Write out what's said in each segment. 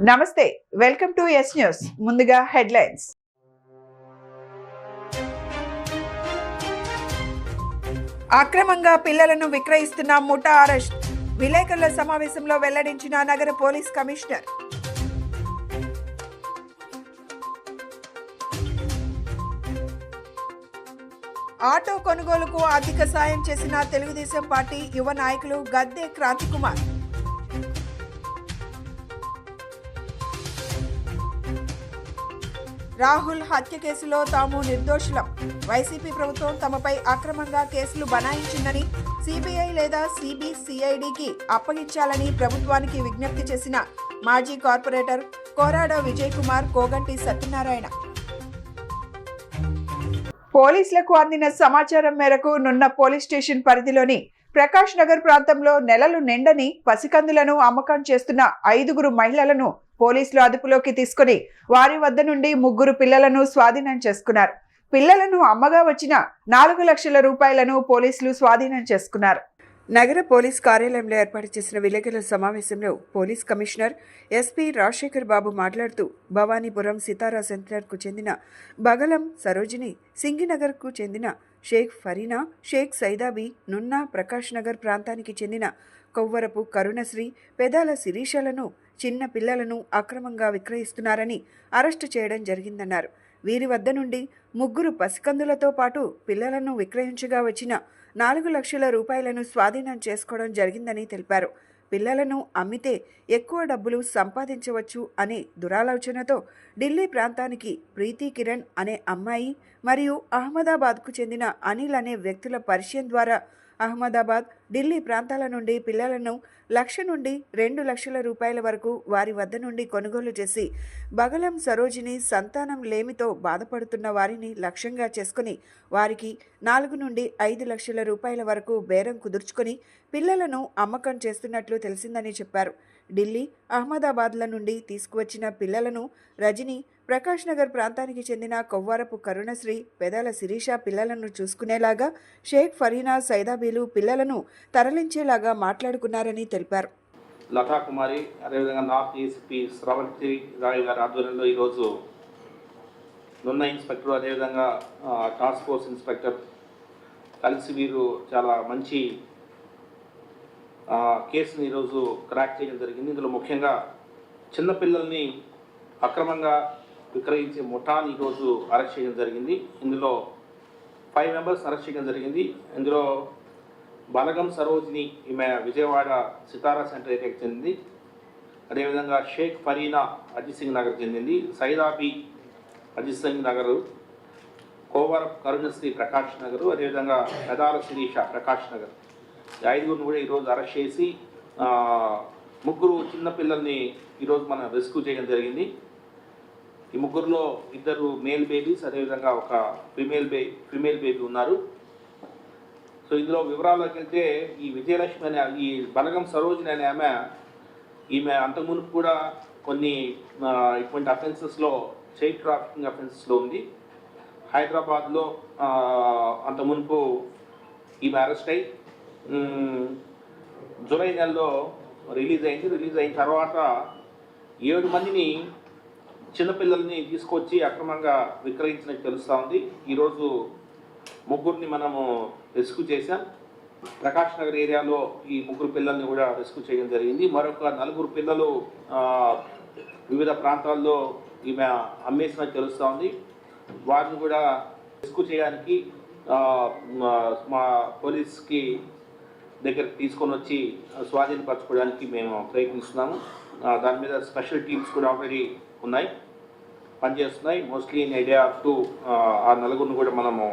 నమస్తే, welcome to yes news. ముందుగా headlines. అక్రమంగా పిల్లలను విక్రయిస్తున్న ముఠా అరెస్ట్. విలేకరుల సమావేశంలో వెల్లడించిన నగర పోలీస్ కమిషనర్. ఆటో కొనుగోలుకు ఆర్థిక సాయం చేసిన తెలుగుదేశం పార్టీ యువ నాయకులు గద్దె క్రాంతికుమార్. రాహుల్ హత్య కేసులో తాము నిర్దోషులం. వైసీపీ ప్రభుత్వం తమపై అక్రమంగా కేసులు బనాయించిందని సిబిఐ లేదా సిబిసిఐడికి అప్పగించాలని ప్రభుత్వానికి విజ్ఞప్తి చేసిన మాజీ కార్పొరేటర్ కోరాడ విజయ్ కుమార్, కోగంటి సత్యనారాయణ. పోలీసులకు అందిన సమాచారం మేరకు నున్న పోలీస్ స్టేషన్ పరిధిలోని ప్రకాష్ నగర్ ప్రాంతంలో నెలలు నిండని పసికందులను అమ్మకం చేస్తున్న 5 మహిళలను పోలీసులు అదుపులోకి తీసుకుని వారి వద్ద నుండి 3 పిల్లలను స్వాధీనం చేసుకున్నారు. పిల్లలను అమ్మగా వచ్చిన 4 లక్షల రూపాయలను పోలీసులు స్వాధీనం చేసుకున్నారు. నగర పోలీస్ కార్యాలయంలో ఏర్పాటు చేసిన విలేకరుల సమావేశంలో పోలీస్ కమిషనర్ ఎస్పీ రాజశేఖర్ బాబు మాట్లాడుతూ భవానీపురం సితారా సెంటర్కు చెందిన బగలం సరోజిని, సింగినగర్కు చెందిన షేక్ ఫరీనా, షేక్ సైదాబీ, నున్నా ప్రకాష్ నగర్ ప్రాంతానికి చెందిన కొవ్వరపు కరుణశ్రీ, పెదాల శిరీషలను, చిన్న పిల్లలను అక్రమంగా విక్రయిస్తున్నారని అరెస్టు చేయడం జరిగిందన్నారు. వీరి వద్ద నుండి 3 పసికందులతో పాటు పిల్లలను విక్రయించగా వచ్చిన 4 లక్షల రూపాయలను స్వాధీనం చేసుకోవడం జరిగిందని తెలిపారు. పిల్లలను అమ్మితే ఎక్కువ డబ్బులు సంపాదించవచ్చు అనే దురాలోచనతో ఢిల్లీ ప్రాంతానికి ప్రీతి కిరణ్ అనే అమ్మాయి మరియు అహ్మదాబాద్కు చెందిన అనిల్ అనే వ్యక్తుల పరిచయం ద్వారా అహ్మదాబాద్, ఢిల్లీ ప్రాంతాల నుండి పిల్లలను 1,00,000 నుండి 2 లక్షల రూపాయల వరకు వారి వద్ద నుండి కొనుగోలు చేసి బగలం సరోజిని సంతానం లేమితో బాధపడుతున్న వారిని లక్ష్యంగా చేసుకుని వారికి 4 నుండి 5 లక్షల రూపాయల వరకు బేరం కుదుర్చుకొని పిల్లలను అమ్మకం చేస్తున్నట్లు తెలిసిందని చెప్పారు. ఢిల్లీ, అహ్మదాబాద్ల నుండి తీసుకువచ్చిన పిల్లలను రజని, ప్రకాష్ నగర్ ప్రాంతానికి చెందిన కొవ్వారపు కరుణశ్రీ, పెదాల శిరీష పిల్లలను చూసుకునేలాగా షేక్ ఫరీనా, సైదాబీలు పిల్లలను తరలించేలాగా మాట్లాడుకున్నారని తెలిపారు. లతా కుమారి, అదేవిధంగా నార్త్ ఏసీపీ శ్రవంతి రాయ్ గారి ఆధ్వర్యంలో ఈరోజు నున్న ఇన్స్పెక్టర్, అదేవిధంగా టాస్క్ ఫోర్స్ ఇన్స్పెక్టర్ కలిసి వీరు చాలా మంచి కేసుని ఈరోజు క్రాక్ చేయడం జరిగింది. ఇందులో ముఖ్యంగా చిన్నపిల్లల్ని అక్రమంగా విక్రయించే ముఠాని ఈరోజు అరెస్ట్ చేయడం జరిగింది. ఇందులో 5 మెంబర్స్ అరెస్ట్ చేయడం జరిగింది. ఇందులో బలగం సరోజిని, ఈమె విజయవాడ సితారా సెంటర్ ఏరియాకి చెందింది. అదేవిధంగా షేక్ ఫరీనా అజిత్ సింగ్ నగర్ చెందింది. సైదాబీ అజిత్ సింగ్ నగరు, కోవరప్ కరుణశ్రీ ప్రకాష్ నగరు, అదేవిధంగా పెదాల శిరీష ప్రకాష్ నగర్. 5 కూడా ఈరోజు అరెస్ట్ చేసి 3 చిన్నపిల్లల్ని ఈరోజు మనం రెస్క్యూ చేయడం జరిగింది. ఈ 3లో 2 మేల్ బేబీస్, అదేవిధంగా ఒక ఫిమేల్ బేబీ ఉన్నారు. సో ఇందులో వివరాల్లోకి వెళ్తే ఈ విజయలక్ష్మి అనే ఈ బలగం సరోజిని అనే ఈమె అంతకుమునుపు కూడా కొన్ని ఇటువంటి అఫెన్సెస్లో, చైల్డ్ ట్రాఫికింగ్ అఫెన్సెస్లో ఉంది. హైదరాబాద్లో అంతకుమునుపు ఈమె అరెస్ట్ అయి జూలై నెలలో రిలీజ్ అయిన తర్వాత 7 మందిని చిన్నపిల్లల్ని తీసుకొచ్చి అక్రమంగా విక్రయించినట్టు తెలుస్తూ ఉంది. ఈరోజు 3 మనము రెస్క్యూ చేశాం. ప్రకాష్ నగర్ ఏరియాలో ఈ 3 పిల్లల్ని కూడా రెస్క్యూ చేయడం జరిగింది. మరొక 4 పిల్లలు వివిధ ప్రాంతాల్లో ఈమె అమ్మేసినట్టు తెలుస్తూ ఉంది. వారిని కూడా రెస్క్యూ చేయడానికి మా పోలీస్కి దగ్గరికి తీసుకొని వచ్చి స్వాధీనపరచుకోవడానికి మేము ప్రయత్నిస్తున్నాము. దాని మీద స్పెషల్ టీమ్స్ కూడా ఆల్రెడీ పనిచేస్తున్నాయి. మోస్ట్లీ ఇన్ ఐడియా టు ఆ 4 కూడా మనము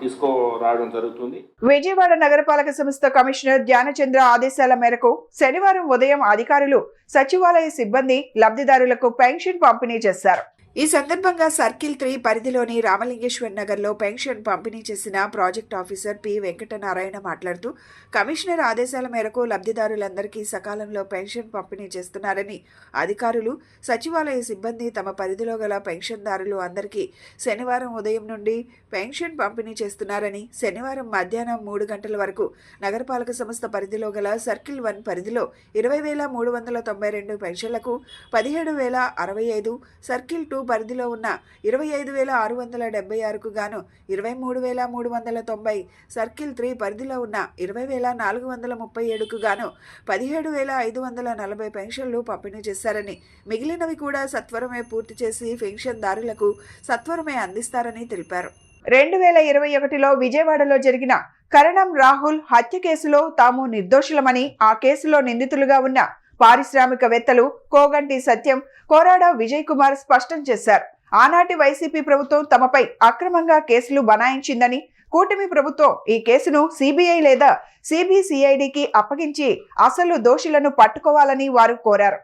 తీసుకురావడం జరుగుతుంది. విజయవాడ నగరపాలక సంస్థ కమిషనర్ ధ్యానచంద్ర ఆదేశాల మేరకు శనివారం ఉదయం అధికారులు, సచివాలయ సిబ్బంది లబ్ధిదారులకు పెన్షన్ పంపిణీ చేశారు. ఈ సందర్భంగా సర్కిల్ 3 పరిధిలోని రామలింగేశ్వర్ నగర్లో పెన్షన్ పంపిణీ చేసిన ప్రాజెక్ట్ ఆఫీసర్ పి వెంకటనారాయణ మాట్లాడుతూ కమిషనర్ ఆదేశాల మేరకు లబ్ధిదారులందరికీ సకాలంలో పెన్షన్ పంపిణీ చేస్తున్నారని, అధికారులు, సచివాలయ సిబ్బంది తమ పరిధిలో గల పెన్షన్దారులు అందరికీ శనివారం ఉదయం నుండి పెన్షన్ పంపిణీ చేస్తున్నారని, శనివారం మధ్యాహ్నం 3 గంటల వరకు నగరపాలక సంస్థ పరిధిలో గల సర్కిల్ 1 పరిధిలో 20,392 పెన్షన్లకు 17,065, సర్కిల్ 2 పరిధిలో ఉన్న 25,676కు గాను 23,390, సర్కిల్ 3 పరిధిలో ఉన్న 20,437కు గాను 17,540 పెన్షన్లు పంపిణీ చేశారని, మిగిలినవి కూడా సత్వరమే పూర్తి చేసి పెన్షన్దారులకు సత్వరమే అందిస్తారని తెలిపారు. 2021లో విజయవాడలో జరిగిన కరణం రాహుల్ హత్య కేసులో తాము నిర్దోషులమని, ఆ కేసులో నిందితులుగా ఉన్న పారిశ్రామికవేత్తలు కోగంటి సత్యం, కోరాడ విజయ్ కుమార్ స్పష్టం చేశారు. ఆనాటి వైసీపీ ప్రభుత్వం తమపై అక్రమంగా కేసులు బనాయించిందని, కూటమి ప్రభుత్వం ఈ కేసును సిబిఐ లేదా సిబిసిఐడికి అప్పగించి అసలు దోషులను పట్టుకోవాలని వారు కోరారు.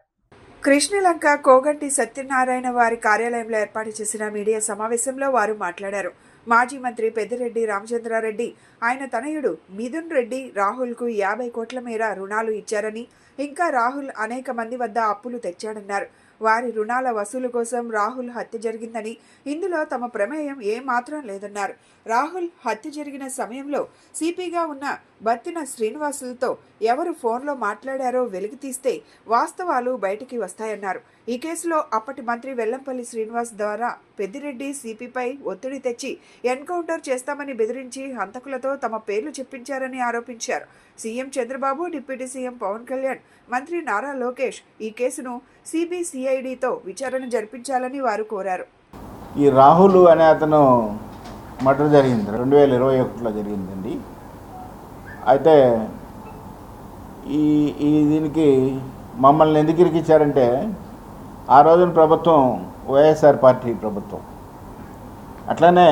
కృష్ణలంక కోగంటి సత్యనారాయణ వారి కార్యాలయంలో ఏర్పాటు చేసిన మీడియా సమావేశంలో వారు మాట్లాడారు. మాజీ మంత్రి పెద్దిరెడ్డి రామచంద్రారెడ్డి, ఆయన తనయుడు మిథున్ రెడ్డి రాహుల్కు 50 కోట్ల మేర రుణాలు ఇచ్చారని, ఇంకా రాహుల్ అనేక మంది వద్ద అప్పులు తెచ్చాడన్నారు. వారి రుణాల వసూలు కోసం రాహుల్ హత్య జరిగిందని, ఇందులో తమ ప్రమేయం ఏమాత్రం లేదన్నారు. రాహుల్ హత్య జరిగిన సమయంలో సిపిగా ఉన్న బత్తిన శ్రీనివాసులతో ఎవరు ఫోన్లో మాట్లాడారో వెలికి తీస్తే వాస్తవాలు బయటికి వస్తాయన్నారు. ఈ కేసులో అప్పటి మంత్రి వెల్లంపల్లి శ్రీనివాస్ ద్వారా పెద్దిరెడ్డి సిపిపై ఒత్తిడి తెచ్చి ఎన్కౌంటర్ చేస్తామని బెదిరించి హంతకులతో తమ పేర్లు చెప్పించారని ఆరోపించారు. CM Chandrababu, deputy CM Pawan Kalyan, మంత్రి నారా లోకేష్ ఈ కేసును సిబిసిఐడితో విచారణ జరిపించాలని వారు కోరారు. ఈ రాహుల్ అనే అతను మర్డర్ జరిగింది 2021లో జరిగిందండి. అయితే ఈ దీనికి మమ్మల్ని ఎందుకు ఇరికిచ్చారంటే, ఆ రోజున ప్రభుత్వం వైఎస్ఆర్ పార్టీ ప్రభుత్వం. అట్లనే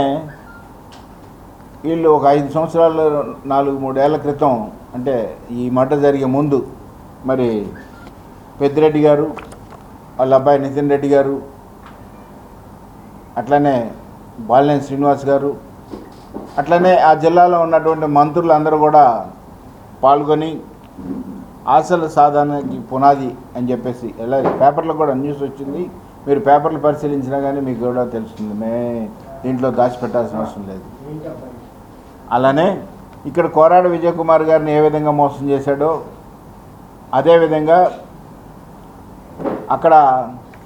వీళ్ళు ఒక 5 సంవత్సరాలు 4-3 ఏళ్ల క్రితం, అంటే ఈ మర్డర్ జరిగే ముందు, మరి పెద్దిరెడ్డి గారు, వాళ్ళ అబ్బాయి నితిన్ రెడ్డి గారు, అట్లనే బాలినేని శ్రీనివాస్ గారు, అట్లనే ఆ జిల్లాలో ఉన్నటువంటి మంత్రులు అందరూ కూడా పాల్గొని ఆశల సాధనకి పునాది అని చెప్పేసి ఎలా పేపర్లో కూడా న్యూస్ వచ్చింది. మీరు పేపర్లు పరిశీలించినా కానీ మీకు కూడా తెలుస్తుంది. దీంట్లో దాచిపెట్టాల్సిన అవసరం లేదు. అలానే ఇక్కడ కోరాడ విజయ్ కుమార్ గారిని ఏ విధంగా మోసం చేశాడో, అదేవిధంగా అక్కడ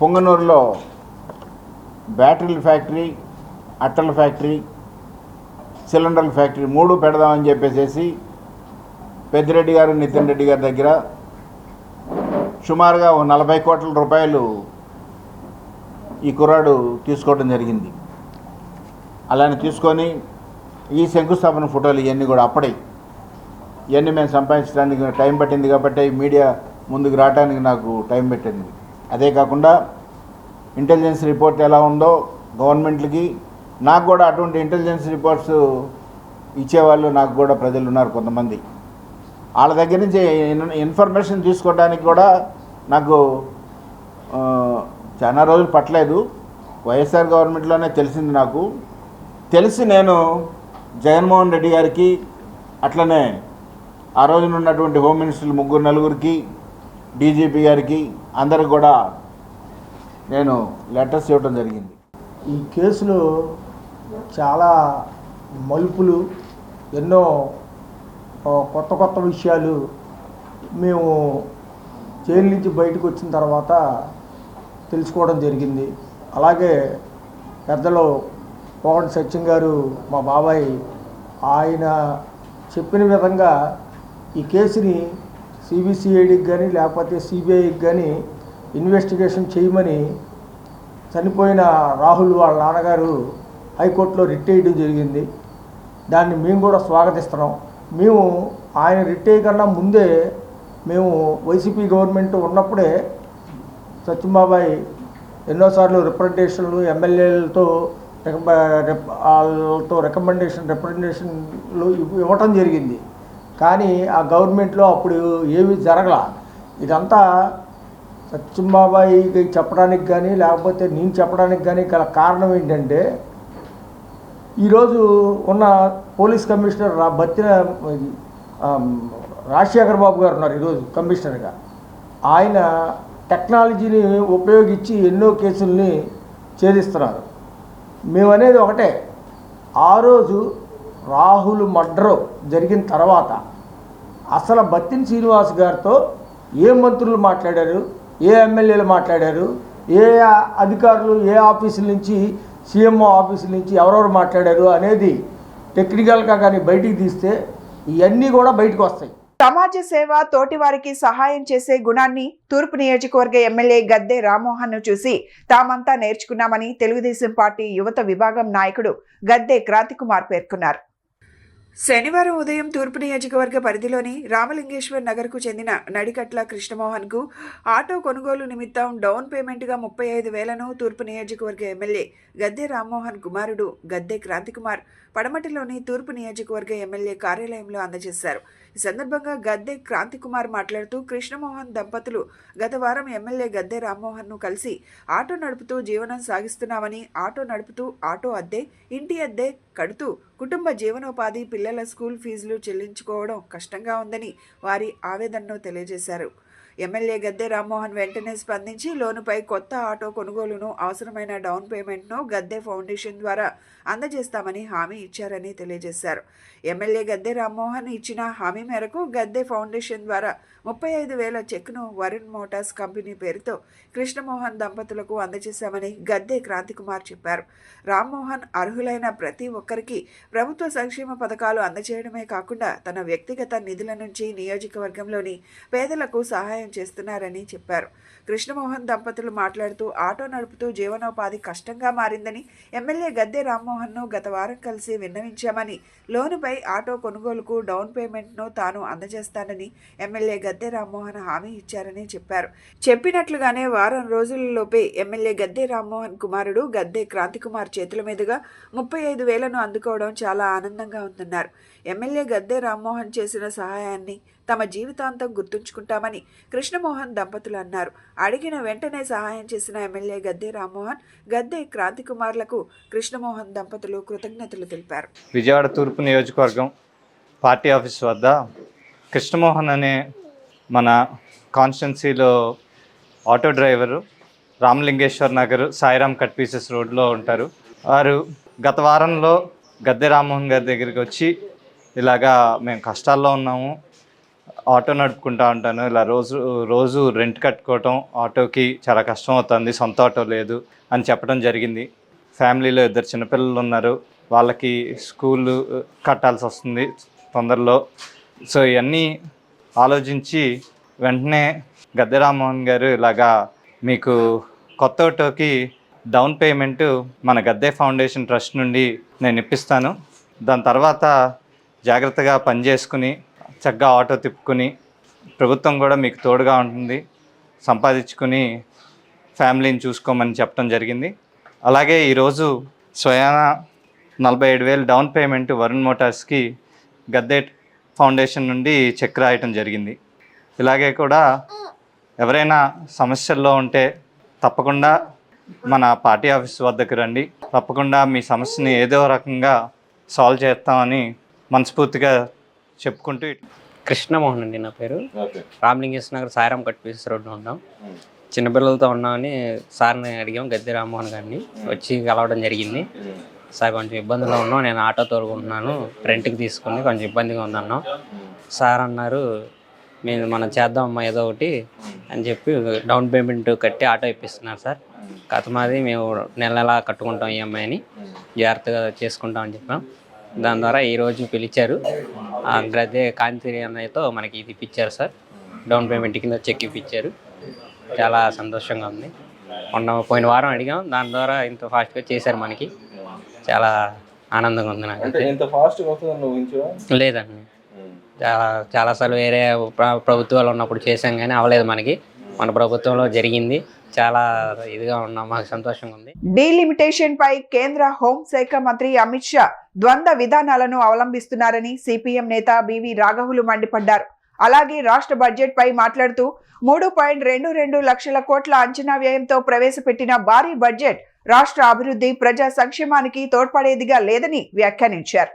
పొంగనూరులో బ్యాటరీల ఫ్యాక్టరీ, అట్టల ఫ్యాక్టరీ, సిలిండర్ల ఫ్యాక్టరీ 3 పెడదామని చెప్పేసి పెద్దిరెడ్డి గారు, నితిన్ రెడ్డి గారి దగ్గర సుమారుగా 40 కోట్ల రూపాయలు ఈ కుర్రాడు తీసుకోవడం జరిగింది. అలానే తీసుకొని ఈ శంకుస్థాపన ఫోటోలు ఇవన్నీ కూడా అప్పుడే, ఇవన్నీ మేము సంపాదించడానికి టైం పట్టింది కాబట్టి మీడియా ముందుకు రావడానికి నాకు టైం పెట్టింది. అదే కాకుండా ఇంటెలిజెన్స్ రిపోర్ట్ ఎలా ఉందో గవర్నమెంట్లకి, నాకు కూడా అటువంటి ఇంటెలిజెన్స్ రిపోర్ట్స్ ఇచ్చేవాళ్ళు నాకు కూడా ప్రజలు ఉన్నారు కొంతమంది. వాళ్ళ దగ్గర నుంచి ఇన్ఫర్మేషన్ తీసుకోవడానికి కూడా నాకు చాలా రోజులు పట్టలేదు. వైఎస్ఆర్ గవర్నమెంట్లోనే తెలిసింది. నాకు తెలిసి నేను జగన్మోహన్ రెడ్డి గారికి, అట్లనే ఆ రోజున ఉన్నటువంటి హోమ్ మినిస్టర్లు 3-4కి, డీజీపీ గారికి, అందరికి కూడా నేను లెటర్స్ ఇవ్వడం జరిగింది. ఈ కేసులో చాలా మలుపులు, ఎన్నో కొత్త విషయాలు మేము జైలు నుంచి బయటకు వచ్చిన తర్వాత తెలుసుకోవడం జరిగింది. అలాగే పెద్దలు కోగంటి సత్యం గారు, మా బాబాయ్, ఆయన చెప్పిన విధంగా ఈ కేసుని సిబిసిఐడికి కానీ లేకపోతే సిబిఐకి కానీ ఇన్వెస్టిగేషన్ చేయమని చనిపోయిన రాహుల్ వాళ్ళ నాన్నగారు హైకోర్టులో రిట్ వేయడం జరిగింది. దాన్ని మేము కూడా స్వాగతిస్తున్నాం. మేము ఆయన రిట్ కన్నా ముందే మేము వైసీపీ గవర్నమెంట్ ఉన్నప్పుడే సత్యంబాబాయ్ ఎన్నోసార్లు రిప్రజెంటేషన్లు ఎమ్మెల్యేలతో వాళ్ళతో రికమెండేషన్లు ఇవ్వటం జరిగింది. కానీ ఆ గవర్నమెంట్లో అప్పుడు ఏమీ జరగల. ఇదంతా సత్యంబాబాయికి చెప్పడానికి కానీ లేకపోతే నేను చెప్పడానికి కానీ గల కారణం ఏంటంటే ఈరోజు ఉన్న పోలీస్ కమిషనర్ బత్తిన రాజశేఖర్ బాబు గారు ఉన్నారు ఈరోజు కమిషనర్గా. ఆయన టెక్నాలజీని ఉపయోగించి ఎన్నో కేసుల్ని ఛేదిస్తున్నారు. మేమనేది ఒకటే, ఆ రోజు రాహుల్ మర్డర్ జరిగిన తర్వాత అసలు బత్తిన శ్రీనివాస్ గారితో ఏ మంత్రులు మాట్లాడారు, ఏ ఎమ్మెల్యేలు మాట్లాడారు, ఏ అధికారులు ఏ ఆఫీసుల నుంచి సీఎంఓ ఆఫీసుల నుంచి ఎవరెవరు మాట్లాడారు అనేది టెక్నికల్గా కానీ బయటికి తీస్తే ఇవన్నీ కూడా బయటకు వస్తాయి. సమాజ సేవ, తోటివారికి సహాయం చేసే గుణాన్ని తూర్పు నియోజకవర్గ ఎమ్మెల్యే గద్దె రామ్మోహన్ ను చూసి తామంతా నేర్చుకున్నామని తెలుగుదేశం పార్టీ యువత విభాగం నాయకుడు గద్దె క్రాంతికుమార్ పేర్కొన్నారు. శనివారం ఉదయం తూర్పు నియోజకవర్గ పరిధిలోని రామలింగేశ్వర్ నగర్కు చెందిన నడికట్ల కృష్ణమోహన్కు ఆటో కొనుగోలు నిమిత్తం డౌన్ పేమెంట్గా 35,000ను తూర్పు నియోజకవర్గ ఎమ్మెల్యే గద్దె రామ్మోహన్ కుమారుడు గద్దె క్రాంతికుమార్ పడమటిలోని తూర్పు నియోజకవర్గ ఎమ్మెల్యే కార్యాలయంలో అందజేశారు. ఈ సందర్భంగా గద్దె క్రాంతికుమార్ మాట్లాడుతూ కృష్ణమోహన్ దంపతులు గత వారం ఎమ్మెల్యే గద్దె రామ్మోహన్ను కలిసి ఆటో నడుపుతూ జీవనం సాగిస్తున్నామని, ఆటో నడుపుతూ ఆటో అద్దె, ఇంటి అద్దె కడుతూ కుటుంబ జీవనోపాధి, పిల్లల స్కూల్ ఫీజులు చెల్లించుకోవడం కష్టంగా ఉందని వారి ఆవేదనను తెలియజేశారు. ఎమ్మెల్యే గద్దె రామ్మోహన్ వెంటనే స్పందించి లోనుపై కొత్త ఆటో కొనుగోలును, అవసరమైన డౌన్ పేమెంట్ను గద్దె ఫౌండేషన్ ద్వారా అందజేస్తామని హామీ ఇచ్చారని తెలియజేశారు. ఎమ్మెల్యే గద్దె రామ్మోహన్ ఇచ్చిన హామీ మేరకు గద్దె ఫౌండేషన్ ద్వారా 35,000 చెక్ను వరుణ్ మోటార్స్ కంపెనీ పేరుతో కృష్ణమోహన్ దంపతులకు అందజేశామని గద్దె క్రాంతికుమార్ చెప్పారు. రామ్మోహన్ అర్హులైన ప్రతి ఒక్కరికి ప్రభుత్వ సంక్షేమ పథకాలు అందజేయడమే కాకుండా తన వ్యక్తిగత నిధుల నుంచి నియోజకవర్గంలోని పేదలకు సహాయం చేస్తున్నారని చెప్పారు. కృష్ణమోహన్ దంపతులు మాట్లాడుతూ ఆటో నడుపుతూ జీవనోపాధి కష్టంగా మారిందని, ఎమ్మెల్యే గద్దె రామ్మోహన్ను గత వారం కలిసి విన్నవించామని, లోనుపై ఆటో కొనుగోలుకు డౌన్ పేమెంట్ను తాను అందజేస్తానని ఎమ్మెల్యే గద్దె రామ్మోహన్ హామీ ఇచ్చారని చెప్పారు. చెప్పినట్లుగానే వారం రోజులలోపే ఎమ్మెల్యే గద్దె రామ్మోహన్ కుమారుడు గద్దె క్రాంతికుమార్ చేతుల మీదుగా 35,000ను అందుకోవడం చాలా ఆనందంగా ఉందన్నారు. ఎమ్మెల్యే గద్దె రామ్మోహన్ చేసిన సహాయాన్ని తమ జీవితాంతం గుర్తుంచుకుంటామని కృష్ణమోహన్ దంపతులు అన్నారు. అడిగిన వెంటనే సహాయం చేసిన ఎమ్మెల్యే గద్దె రామ్మోహన్, గద్దె క్రాంతికుమార్లకు కృష్ణమోహన్ దంపతులు కృతజ్ఞతలు తెలిపారు. విజయవాడ తూర్పు నియోజకవర్గం పార్టీ ఆఫీస్ వద్ద కృష్ణమోహన్ అనే మన కాన్స్టిట్యున్సీలో auto driver, Ramalingeswar Nagar Sairam cut pieces రోడ్లో ఉంటారు. వారు గత వారంలో గద్దె రామ్మోహన్ గారి దగ్గరికి వచ్చి ఇలాగా మేము కష్టాల్లో ఉన్నాము, ఆటో నడుపుకుంటా ఉంటాను, ఇలా రోజు రెంట్ కట్టుకోవటం ఆటోకి చాలా కష్టం అవుతుంది, సొంత ఆటో లేదు అని చెప్పడం జరిగింది. ఫ్యామిలీలో 2 చిన్నపిల్లలు ఉన్నారు, వాళ్ళకి స్కూల్ కట్టాల్సి వస్తుంది తొందరలో. సో ఇవన్నీ ఆలోచించి వెంటనే గద్దె రామ్మోహన్ గారు ఇలాగా మీకు కొత్త ఆటోకి డౌన్ పేమెంట్ మన గద్దె ఫౌండేషన్ ట్రస్ట్ నుండి నేను ఇప్పిస్తాను, దాని తర్వాత జాగ్రత్తగా పనిచేసుకుని చక్కగా ఆటో తిప్పుకుని ప్రభుత్వం కూడా మీకు తోడుగా ఉంటుంది, సంపాదించుకుని ఫ్యామిలీని చూసుకోమని చెప్పడం జరిగింది. అలాగే ఈరోజు స్వయాన 47,000 డౌన్ పేమెంట్ వరుణ్ మోటార్స్కి గద్దె ఫౌండేషన్ నుండి చెక్ రాయటం జరిగింది. ఇలాగే కూడా ఎవరైనా సమస్యల్లో ఉంటే తప్పకుండా మన పార్టీ ఆఫీస్ వద్దకు రండి, తప్పకుండా మీ సమస్యని ఏదో రకంగా సాల్వ్ చేస్తామని మనస్ఫూర్తిగా చెప్పుకుంటూ. కృష్ణమోహన్ అండి నా పేరు. రామలింగేశ్వర నగర్ సాయిరామ్ కట్ పీసెస్ రోడ్లో ఉన్నాం. చిన్నపిల్లలతో ఉన్నామని సార్ని అడిగాం, గద్దె రామ్మోహన్ గారిని వచ్చి కలవడం జరిగింది. సార్ కొంచెం ఇబ్బందిలో ఉన్నాం, నేను ఆటో తోలుకుంటున్నాను, రెంట్కి తీసుకుని కొంచెం ఇబ్బందిగా ఉందన్నాం. సార్ అన్నారు మనం చేద్దామమ్మా ఏదో ఒకటి అని చెప్పి డౌన్ పేమెంట్ కట్టి ఆటో ఇప్పిస్తున్నారు సార్. మాది మేము నెల కట్టుకుంటాం ఈఎంఐ అని, జాగ్రత్తగా చేసుకుంటామని చెప్పాం. దాని ద్వారా ఈరోజు పిలిచారు, గద్దె కాంతి అన్నయ్యతో మనకి ఇది ఇప్పించారు సార్, డౌన్ పేమెంట్ కింద చెక్ ఇప్పించారు. చాలా సంతోషంగా ఉంది. పోయిన వారం అడిగాం, దాని ద్వారా ఇంత ఫాస్ట్గా చేశారు, మనకి చాలా ఆనందంగా ఉంది. నాకు లేదండి, చాలాసార్లు వేరే ప్రభుత్వాలు ఉన్నప్పుడు చేసాం కానీ అవ్వలేదు, మన ప్రభుత్వంలో జరిగింది. చాలా ఇదిగా ఉన్నాం, మాకు సంతోషంగా ఉంది. డీలిమిటేషన్ పై కేంద్ర హోంశాఖ మంత్రి అమిత్ షా ద్వంద్వ విధానాలను అవలంబిస్తున్నారని సిపిఎం నేత బివి రాఘవులు మండిపడ్డారు. అలాగే రాష్ట్ర బడ్జెట్ పై మాట్లాడుతూ 3.22 లక్షల కోట్ల అంచనా వ్యయంతో ప్రవేశపెట్టిన భారీ బడ్జెట్ రాష్ట్ర అభివృద్ధి ప్రజా సంక్షేమానికి తోడ్పడేదిగా లేదని వ్యాఖ్యానించారు.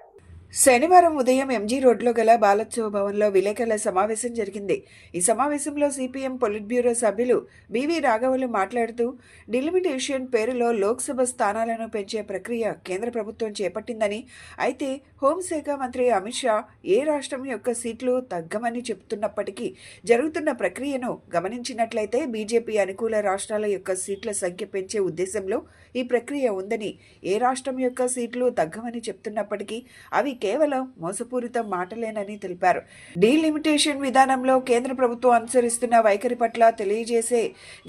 శనివారం ఉదయం ఎంజీ రోడ్లో గల బాలోత్సవ భవన్లో విలేకరుల సమావేశం జరిగింది. ఈ సమావేశంలో సిపిఎం పొలిట్ బ్యూరో సభ్యులు బివి రాఘవులు మాట్లాడుతూ డిలిమిటేషన్ పేరులో లోక్సభ స్థానాలను పెంచే ప్రక్రియ కేంద్ర ప్రభుత్వం చేపట్టిందని, అయితే హోంశాఖ మంత్రి అమిత్ షా ఏ రాష్ట్రం యొక్క సీట్లు తగ్గమని చెబుతున్నప్పటికీ జరుగుతున్న ప్రక్రియను గమనించినట్లయితే బీజేపీ అనుకూల రాష్ట్రాల యొక్క సీట్ల సంఖ్య పెంచే ఉద్దేశంలో ఈ ప్రక్రియ ఉందని, ఏ రాష్ట్రం యొక్క సీట్లు తగ్గమని చెప్తున్నప్పటికీ అవి కేవలం మోసపూరిత మాటలేనని తెలిపారు. డీలిమిటేషన్ విధానంలో కేంద్ర ప్రభుత్వం అనుసరిస్తున్న వైఖరి పట్ల తెలియజేసే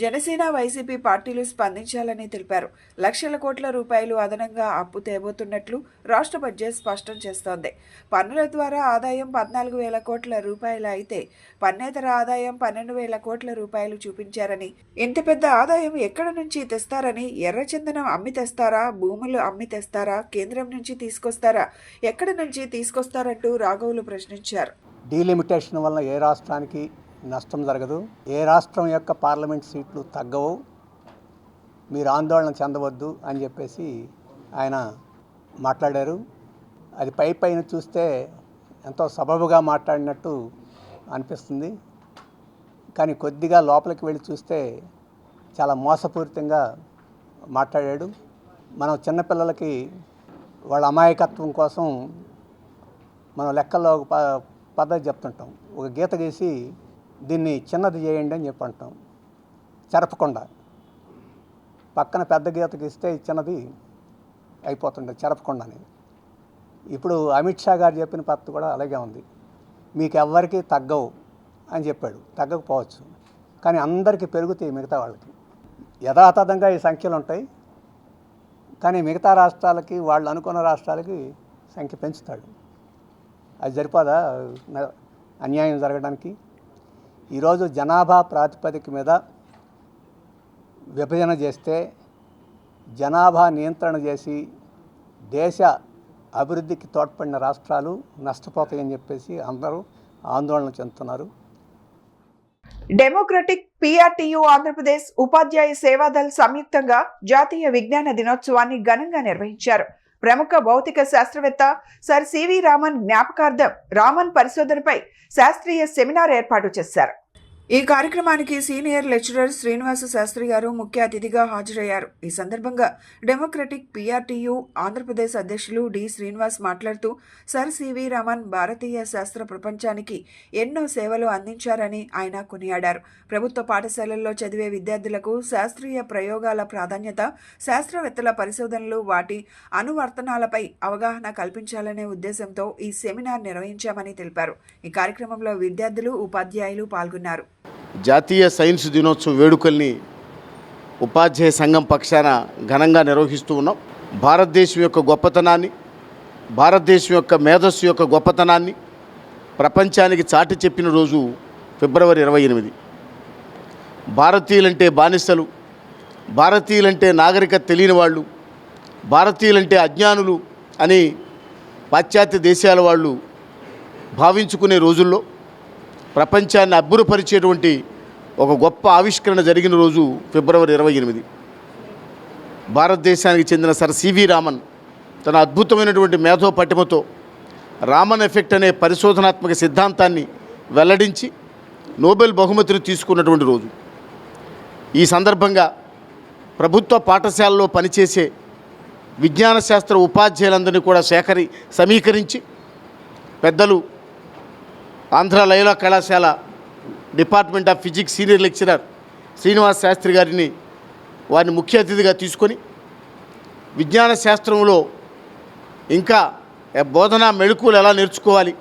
జనసేన, వైసీపీ పార్టీలు స్పందించాలని తెలిపారు. లక్షల కోట్ల రూపాయలు అదనంగా అప్పు తేబోతున్నట్లు రాష్ట్ర బడ్జెట్ స్పష్టం చేస్తోంది. పన్నుల ద్వారా ఆదాయం 14,000 కోట్ల రూపాయలు అయితే పన్నేతర ఆదాయం 12,000 కోట్ల రూపాయలు చూపించారని, ఇంత పెద్ద ఆదాయం ఎక్కడ నుంచి తెస్తారని, ఎర్రచందనం అమ్మి తెస్తారా, భూములు అమ్మి తెస్తారా, కేంద్రం నుంచి తీసుకొస్తారా, ఎక్కడ నుంచి తీసుకొస్తారంటూ రాఘవులు ప్రశ్నించారు. డీలిమిటేషన్ వల్ల ఏ రాష్ట్రానికి నష్టం జరగదు, ఏ రాష్ట్రం యొక్క పార్లమెంట్ సీట్లు తగ్గవు, మీరు ఆందోళన చెందవద్దు అని చెప్పేసి ఆయన మాట్లాడారు. అది పైన చూస్తే ఎంతో సబబుగా మాట్లాడినట్టు అనిపిస్తుంది, కానీ కొద్దిగా లోపలికి వెళ్ళి చూస్తే చాలా మోసపూరితంగా మాట్లాడాడు. మనం చిన్నపిల్లలకి వాళ్ళ అమాయకత్వం కోసం మనం లెక్కల్లో ఒక పద్ధతి చెప్తుంటాం. ఒక గీత గీసి దీన్ని చిన్నది చేయండి అని చెప్పి అంటాం, చెరపకుండా. పక్కన పెద్ద గీత గీస్తే చిన్నది అయిపోతుంటుంది చెరపకుండానే. ఇప్పుడు అమిత్ షా గారు చెప్పిన పద్ధతి కూడా అలాగే ఉంది. మీకు ఎవ్వరికీ తగ్గవు అని చెప్పాడు. తగ్గకపోవచ్చు, కానీ అందరికీ పెరుగుతాయి మిగతా వాళ్ళకి. యథాతథంగా ఈ సంఖ్యలు ఉంటాయి, కానీ మిగతా రాష్ట్రాలకి, వాళ్ళు అనుకున్న రాష్ట్రాలకి సంఖ్య పెంచుతాడు. అది సరిపోదా అన్యాయం జరగడానికి? ఈరోజు జనాభా ప్రాతిపదిక మీద విభజన చేస్తే, జనాభా నియంత్రణ చేసి దేశ అభివృద్ధికి తోడ్పడిన రాష్ట్రాలు నష్టపోతాయని చెప్పేసి అందరూ ఆందోళన చెందుతున్నారు. డెమోక్రటిక్ పిఆర్టీయూ ఆంధ్రప్రదేశ్ ఉపాధ్యాయ సేవాదళ్ సంయుక్తంగా జాతీయ విజ్ఞాన దినోత్సవాన్ని ఘనంగా నిర్వహించారు. ప్రముఖ భౌతిక శాస్త్రవేత్త సర్ సివి రామన్ జ్ఞాపకార్థం రామన్ పరిశోధనపై శాస్త్రీయ సెమినార్ ఏర్పాటు చేశారు. ఈ కార్యక్రమానికి సీనియర్ లెక్చరర్ శ్రీనివాస శాస్త్రి గారు ముఖ్య అతిథిగా హాజరయ్యారు. ఈ సందర్భంగా డెమోక్రటిక్ పిఆర్టీయూ ఆంధ్రప్రదేశ్ అధ్యక్షులు డి శ్రీనివాస్ మాట్లాడుతూ సర్ సివి రామన్ భారతీయ శాస్త్ర ప్రపంచానికి ఎన్నో సేవలు అందించారని ఆయన కొనియాడారు. ప్రభుత్వ పాఠశాలల్లో చదివే విద్యార్థులకు శాస్త్రీయ ప్రయోగాల ప్రాధాన్యత, శాస్త్రవేత్తల పరిశోధనలు, వాటి అనువర్తనాలపై అవగాహన కల్పించాలనే ఉద్దేశంతో ఈ సెమినార్ నిర్వహించామని తెలిపారు. ఈ కార్యక్రమంలో విద్యార్థులు, ఉపాధ్యాయులు పాల్గొన్నారు. జాతీయ సైన్స్ దినోత్సవ వేడుకల్ని ఉపాధ్యాయ సంఘం పక్షాన ఘనంగా నిర్వహిస్తూ ఉన్నాం. భారతదేశం యొక్క గొప్పతనాన్ని, భారతదేశం యొక్క మేధస్సు యొక్క గొప్పతనాన్ని ప్రపంచానికి చాటి చెప్పిన రోజు ఫిబ్రవరి 28. భారతీయులంటే బానిసలు, భారతీయులంటే నాగరికత తెలియని వాళ్ళు, భారతీయులంటే అజ్ఞానులు అని పాశ్చాత్య దేశాల వాళ్ళు భావించుకునే రోజుల్లో ప్రపంచాన్ని అబ్బురపరిచేటువంటి ఒక గొప్ప ఆవిష్కరణ జరిగిన రోజు ఫిబ్రవరి 28. భారతదేశానికి చెందిన సర్ సివి రామన్ తన అద్భుతమైనటువంటి మేధో పటిమతో రామన్ ఎఫెక్ట్ అనే పరిశోధనాత్మక సిద్ధాంతాన్ని వెల్లడించి నోబెల్ బహుమతిని తీసుకున్నటువంటి రోజు. ఈ సందర్భంగా ప్రభుత్వ పాఠశాలలో పనిచేసే విజ్ఞాన శాస్త్ర ఉపాధ్యాయులందరినీ కూడా సమీకరించి పెద్దలు ఆంధ్ర లయోలా కళాశాల department of physics senior lecturer Srinivas Sastri గారిని వారిని ముఖ్య అతిథిగా తీసుకొని విజ్ఞాన శాస్త్రంలో ఇంకా బోధనా మెళకువలు ఎలా నేర్చుకోవాలి,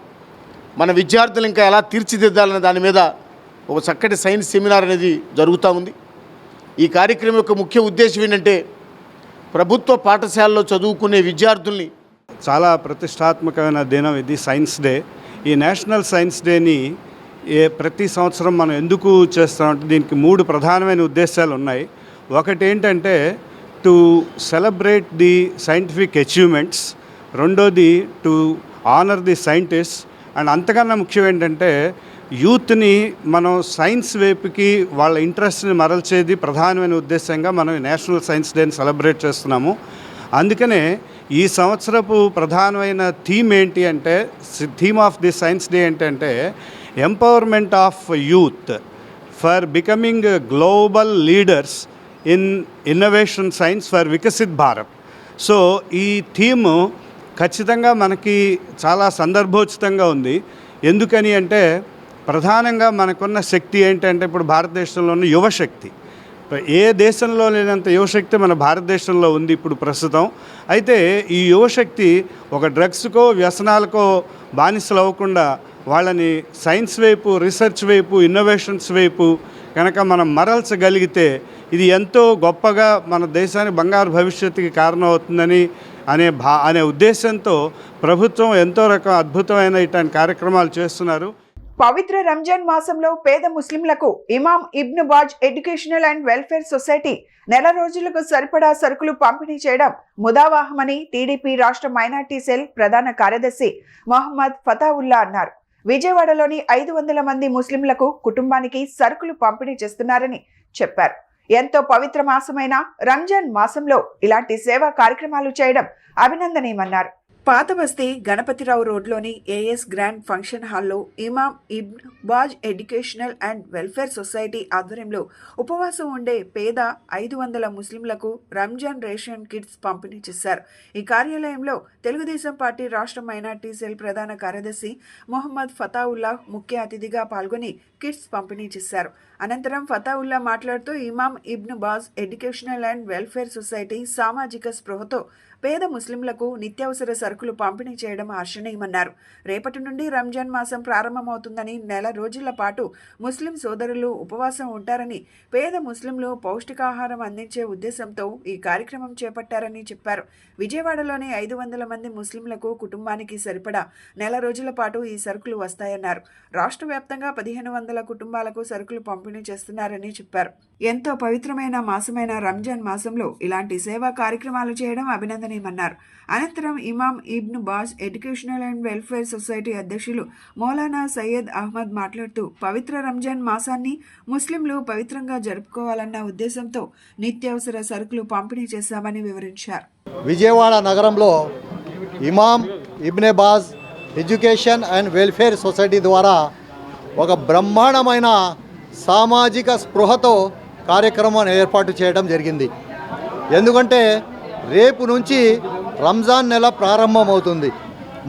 మన విద్యార్థులు ఇంకా ఎలా తీర్చిదిద్దాలనే దాని మీద ఒక చక్కటి సైన్స్ సెమినార్ అనేది జరుగుతూ ఉంది. ఈ కార్యక్రమం యొక్క ముఖ్య ఉద్దేశం ఏంటంటే ప్రభుత్వ పాఠశాలలో చదువుకునే విద్యార్థుల్ని చాలా ప్రతిష్టాత్మకమైన దినం ఇది సైన్స్ డే. ఈ నేషనల్ సైన్స్ డేని ప్రతి సంవత్సరం మనం ఎందుకు చేస్తామంటే దీనికి 3 ప్రధానమైన ఉద్దేశాలు ఉన్నాయి. ఒకటి ఏంటంటే to celebrate the scientific achievements, రెండోది to honour the scientist, and అంతకన్నా ముఖ్యం ఏంటంటే యూత్ని మనం సైన్స్ వైపుకి వాళ్ళ ఇంట్రెస్ట్ని మరల్చేది ప్రధానమైన ఉద్దేశంగా మనం నేషనల్ సైన్స్ డేని సెలబ్రేట్ చేస్తున్నాము. అందుకనే ఈ సంవత్సరపు ప్రధానమైన థీమ్ ఏంటి అంటే, theme of the science day ఏంటంటే empowerment of youth for becoming global leaders in innovation science for Viksit Bharat. So ఈ థీము ఖచ్చితంగా మనకి చాలా సందర్భోచితంగా ఉంది. ఎందుకని అంటే ప్రధానంగా మనకున్న శక్తి ఏంటంటే ఇప్పుడు భారతదేశంలో ఉన్న యువశక్తి, ఏ దేశంలో లేనంత యువశక్తి మన భారతదేశంలో ఉంది ఇప్పుడు ప్రస్తుతం. అయితే ఈ యువశక్తి ఒక డ్రగ్స్కో వ్యసనాలకో బానిసలు అవ్వకుండా వాళ్ళని సైన్స్ వైపు, రీసెర్చ్ వైపు, ఇన్నోవేషన్స్ వైపు కనుక మనం మరల్చగలిగితే ఇది ఎంతో గొప్పగా మన దేశానికి బంగారు భవిష్యత్తుకి కారణమవుతుందని అనే ఉద్దేశంతో ప్రభుత్వం ఎంతో అద్భుతమైన ఇట్లాంటి కార్యక్రమాలు చేస్తున్నారు. పవిత్ర రంజాన్ మాసంలో పేద ముస్లింలకు Imam Ibn Baz educational and welfare society నెల రోజులకు సరిపడా సరుకులు పంపిణీ చేయడం ముదావాహమని టీడీపీ రాష్ట్ర మైనార్టీ సెల్ ప్రధాన కార్యదర్శి మొహమ్మద్ ఫతావుల్లా అన్నారు. విజయవాడలోని 500 మంది ముస్లింలకు కుటుంబానికి సరుకులు పంపిణీ చేస్తున్నారని చెప్పారు. ఎంతో పవిత్ర మాసమైన రంజాన్ మాసంలో ఇలాంటి సేవా కార్యక్రమాలు చేయడం అభినందనీయమన్నారు. పాతబస్తీ గణపతిరావు రోడ్లోని ఏఎస్ గ్రాండ్ ఫంక్షన్ హాల్లో Imam Ibn Baz educational and welfare society ఆధ్వర్యంలో ఉపవాసం ఉండే పేద 500 ముస్లింలకు రంజాన్ రేషన్ కిట్స్ పంపిణీ చేశారు. ఈ కార్యాలయంలో తెలుగుదేశం పార్టీ రాష్ట్ర మైనార్టీ సెల్ ప్రధాన కార్యదర్శి మొహమ్మద్ ఫతావుల్లా ముఖ్య అతిథిగా పాల్గొని కిట్స్ పంపిణీ చేశారు. అనంతరం ఫతావుల్లా మాట్లాడుతూ Imam Ibn Baz educational and welfare society సామాజిక స్పృహతో పేద ముస్లింలకు నిత్యావసర సరుకులు పంపిణీ చేయడం హర్షణీయమన్నారు. రేపటి నుండి రంజాన్ మాసం ప్రారంభమవుతుందని, నెల రోజుల పాటు ముస్లిం సోదరులు ఉపవాసం ఉంటారని, పేద ముస్లింలు పౌష్టికాహారం అందించే ఉద్దేశంతో ఈ కార్యక్రమం చేపట్టారని చెప్పారు. విజయవాడలోని 500 మంది ముస్లింలకు కుటుంబానికి సరిపడా నెల రోజుల పాటు ఈ సరుకులు వస్తాయన్నారు. రాష్ట్ర వ్యాప్తంగా 1500 కుటుంబాలకు సరుకులు పంపిణీ చేస్తున్నారని చెప్పారు. ఎంతో పవిత్రమైన మాసమైన రంజాన్ మాసంలో ఇలాంటి సేవా కార్యక్రమాలు చేయడం అభినందనీయమన్నారు. అనంతరం Imam Ibn Baz educational and welfare society అధ్యక్షులు మౌలానా సయ్యద్ అహ్మద్ మాట్లాడుతూ పవిత్ర రంజాన్ మాసాన్ని ముస్లింలు పవిత్రంగా జరుపుకోవాలన్న ఉద్దేశంతో నిత్యావసర సరుకులు పంపిణీ చేశామని వివరించారు. విజయవాడ నగరంలో Imam Ibn Baz education and welfare society ద్వారా ఒక బ్రహ్మాండమైన సామాజిక స్పృహతో కార్యక్రమాన్ని ఏర్పాటు చేయడం జరిగింది. ఎందుకంటే రేపు నుంచి రంజాన్ నెల ప్రారంభమవుతుంది.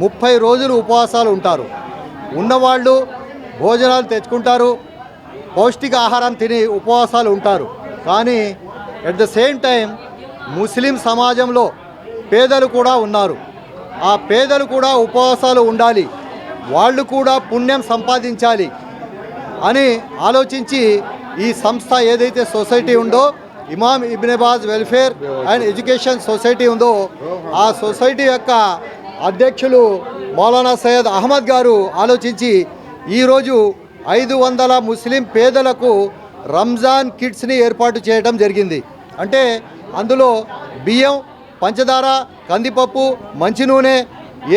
30 రోజులు ఉపవాసాలు ఉంటారు. ఉన్నవాళ్ళు భోజనాలు తెచ్చుకుంటారు, పౌష్టిక ఆహారం తిని ఉపవాసాలు ఉంటారు. కానీ ఎట్ ద సేమ్ టైం ముస్లిం సమాజంలో పేదలు కూడా ఉన్నారు. ఆ పేదలు కూడా ఉపవాసాలు ఉండాలి, వాళ్ళు కూడా పుణ్యం సంపాదించాలి అని ఆలోచించి ఈ సంస్థ ఏదైతే సొసైటీ ఉందో, Imam Ibn Baz welfare and education society ఉందో, ఆ సొసైటీ యొక్క అధ్యక్షులు మౌలానా సయ్యద్ అహ్మద్ గారు ఆలోచించి ఈరోజు 500 ముస్లిం పేదలకు రంజాన్ కిట్స్ని ఏర్పాటు చేయడం జరిగింది. అంటే అందులో బియ్యం, పంచదార, కందిపప్పు, మంచి నూనె,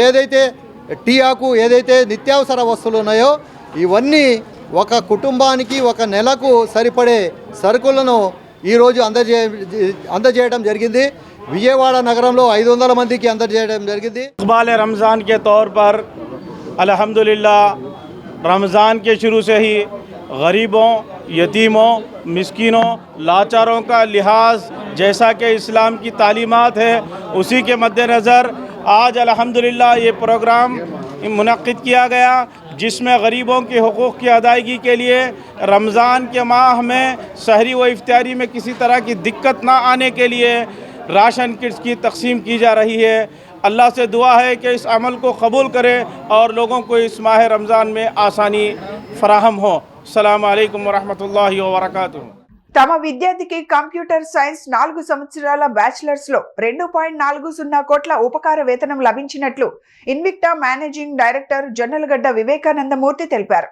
ఏదైతే టీ ఆకు, ఏదైతే నిత్యావసర వస్తువులు ఉన్నాయో ఇవన్నీ ఒక కుటుంబానికి ఒక నెలకు సరిపడే సరుకులను ఈరోజు అందజేయడం జరిగింది. విజయవాడ నగరంలో 500 మందికి అందజేయడం జరిగింది. इक़बाल रमज़ान के तौर पर अल्हम्दुलिल्लाह रमज़ान के शुरू से ही गरीबों, यतीमों, मिस्कीनों, लाचारों का लिहाज जैसा कि इस्लाम की तालीमात है उसी के मद्देनज़र आज अल्हम्दुलिल्लाह ये प्रोग्राम मुनक़्क़िद किया गया, जिसमें गरीबों के हुकूक़ की अदायगी के लिए रमज़ान के माह में सहरी व इफ्तारी में किसी तरह की दिक्कत ना आने के लिए राशन किट्स की तक़सीम की जा रही है। अल्लाह से दुआ है कि इस अमल को कबूल करे और लोगों को इस माह रमज़ान में आसानी फ़राहम हो। अस्सलामु अलैकुम वरहमतुल्लाहि वबरकातुहू। తమ విద్యార్థికి కంప్యూటర్ సైన్స్ 4 సంవత్సరాల బ్యాచిలర్స్ లో 2.40 కోట్ల ఉపకార వేతనం లభించినట్లు Invicta managing director Jonnalagadda Vivekanandamurthy తెలిపారు.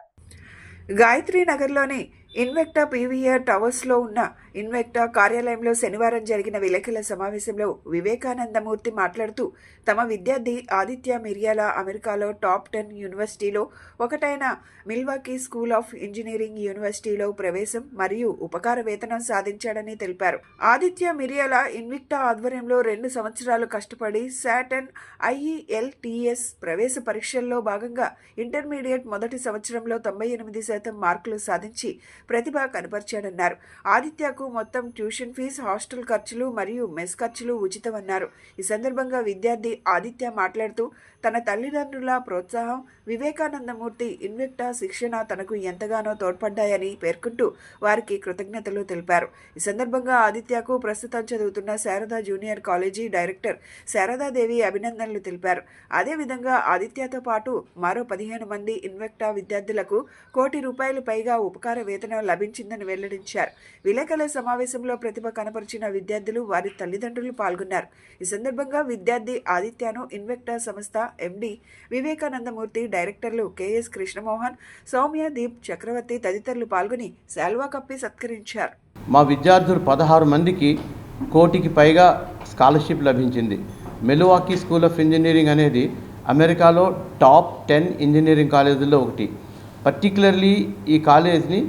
గాయత్రి నగర్లోని ఇన్వెక్టా పీవీఆర్ టవర్స్లో ఉన్న ఇన్వెక్టా కార్యాలయంలో శనివారం జరిగిన విలేకరుల సమావేశంలో వివేకానందమూర్తి మాట్లాడుతూ తమ విద్యార్థి ఆదిత్య మిర్యాల అమెరికాలో టాప్ 10 యూనివర్సిటీలో ఒకటైన మిల్వాకీ స్కూల్ ఆఫ్ ఇంజనీరింగ్ యూనివర్సిటీలో ప్రవేశం మరియు ఉపకార వేతనం సాధించాడని తెలిపారు. ఆదిత్య మిర్యాల ఇన్విక్టా ఆధ్వర్యంలో 2 సంవత్సరాలు కష్టపడి శాట్ అండ్ IELTS ప్రవేశ పరీక్షల్లో భాగంగా ఇంటర్మీడియట్ మొదటి సంవత్సరంలో 98% మార్కులు సాధించి ప్రతిభ కనపరిచాడన్నారు. ఆదిత్యకు మొత్తం ట్యూషన్ ఫీజు, హాస్టల్ ఖర్చులు మరియు మెస్ ఖర్చులు ఉచితమన్నారు. ఈ సందర్భంగా విద్యార్థి ఆదిత్య మాట్లాడుతూ తన తల్లిదండ్రుల ప్రోత్సాహం, వివేకానందమూర్తి ఇన్వెక్టా శిక్షణ తనకు ఎంతగానో తోడ్పడ్డాయని పేర్కొంటూ వారికి కృతజ్ఞతలు తెలిపారు. ఈ సందర్భంగా ఆదిత్యకు ప్రస్తుతం చదువుతున్న Sharada junior college director Sharadadevi అభినందనలు తెలిపారు. అదేవిధంగా ఆదిత్యతో పాటు మరో 15 మంది ఇన్వెక్టా విద్యార్థులకు ₹1,00,00,000 పైగా ఉపకార వేతనం లభించిందని వెల్లడించారు. విలేకరుల సమావేశంలో ప్రతిభ కనపరిచిన విద్యార్థులు, వారి తల్లిదండ్రులు పాల్గొన్నారు. ఈ సందర్భంగా విద్యార్థి ఆదిత్యను ఇన్వెక్టా సంస్థ MD వివేకానందమూర్తి, డైరెక్టర్లు KS కృష్ణమోహన్, సౌమ్య, దీప్ చక్రవర్తి తదితరులు పాల్గొని శాల్వా కప్పి సత్కరించారు. మా విద్యార్థులు 16 మందికి ₹1,00,00,000 పైగా స్కాలర్షిప్ లభించింది. మిల్వాకీ స్కూల్ ఆఫ్ ఇంజనీరింగ్ అనేది అమెరికాలో టాప్ 10 ఇంజనీరింగ్ కాలేజీల్లో ఒకటి. పర్టికులర్లీ ఈ కాలేజ్ని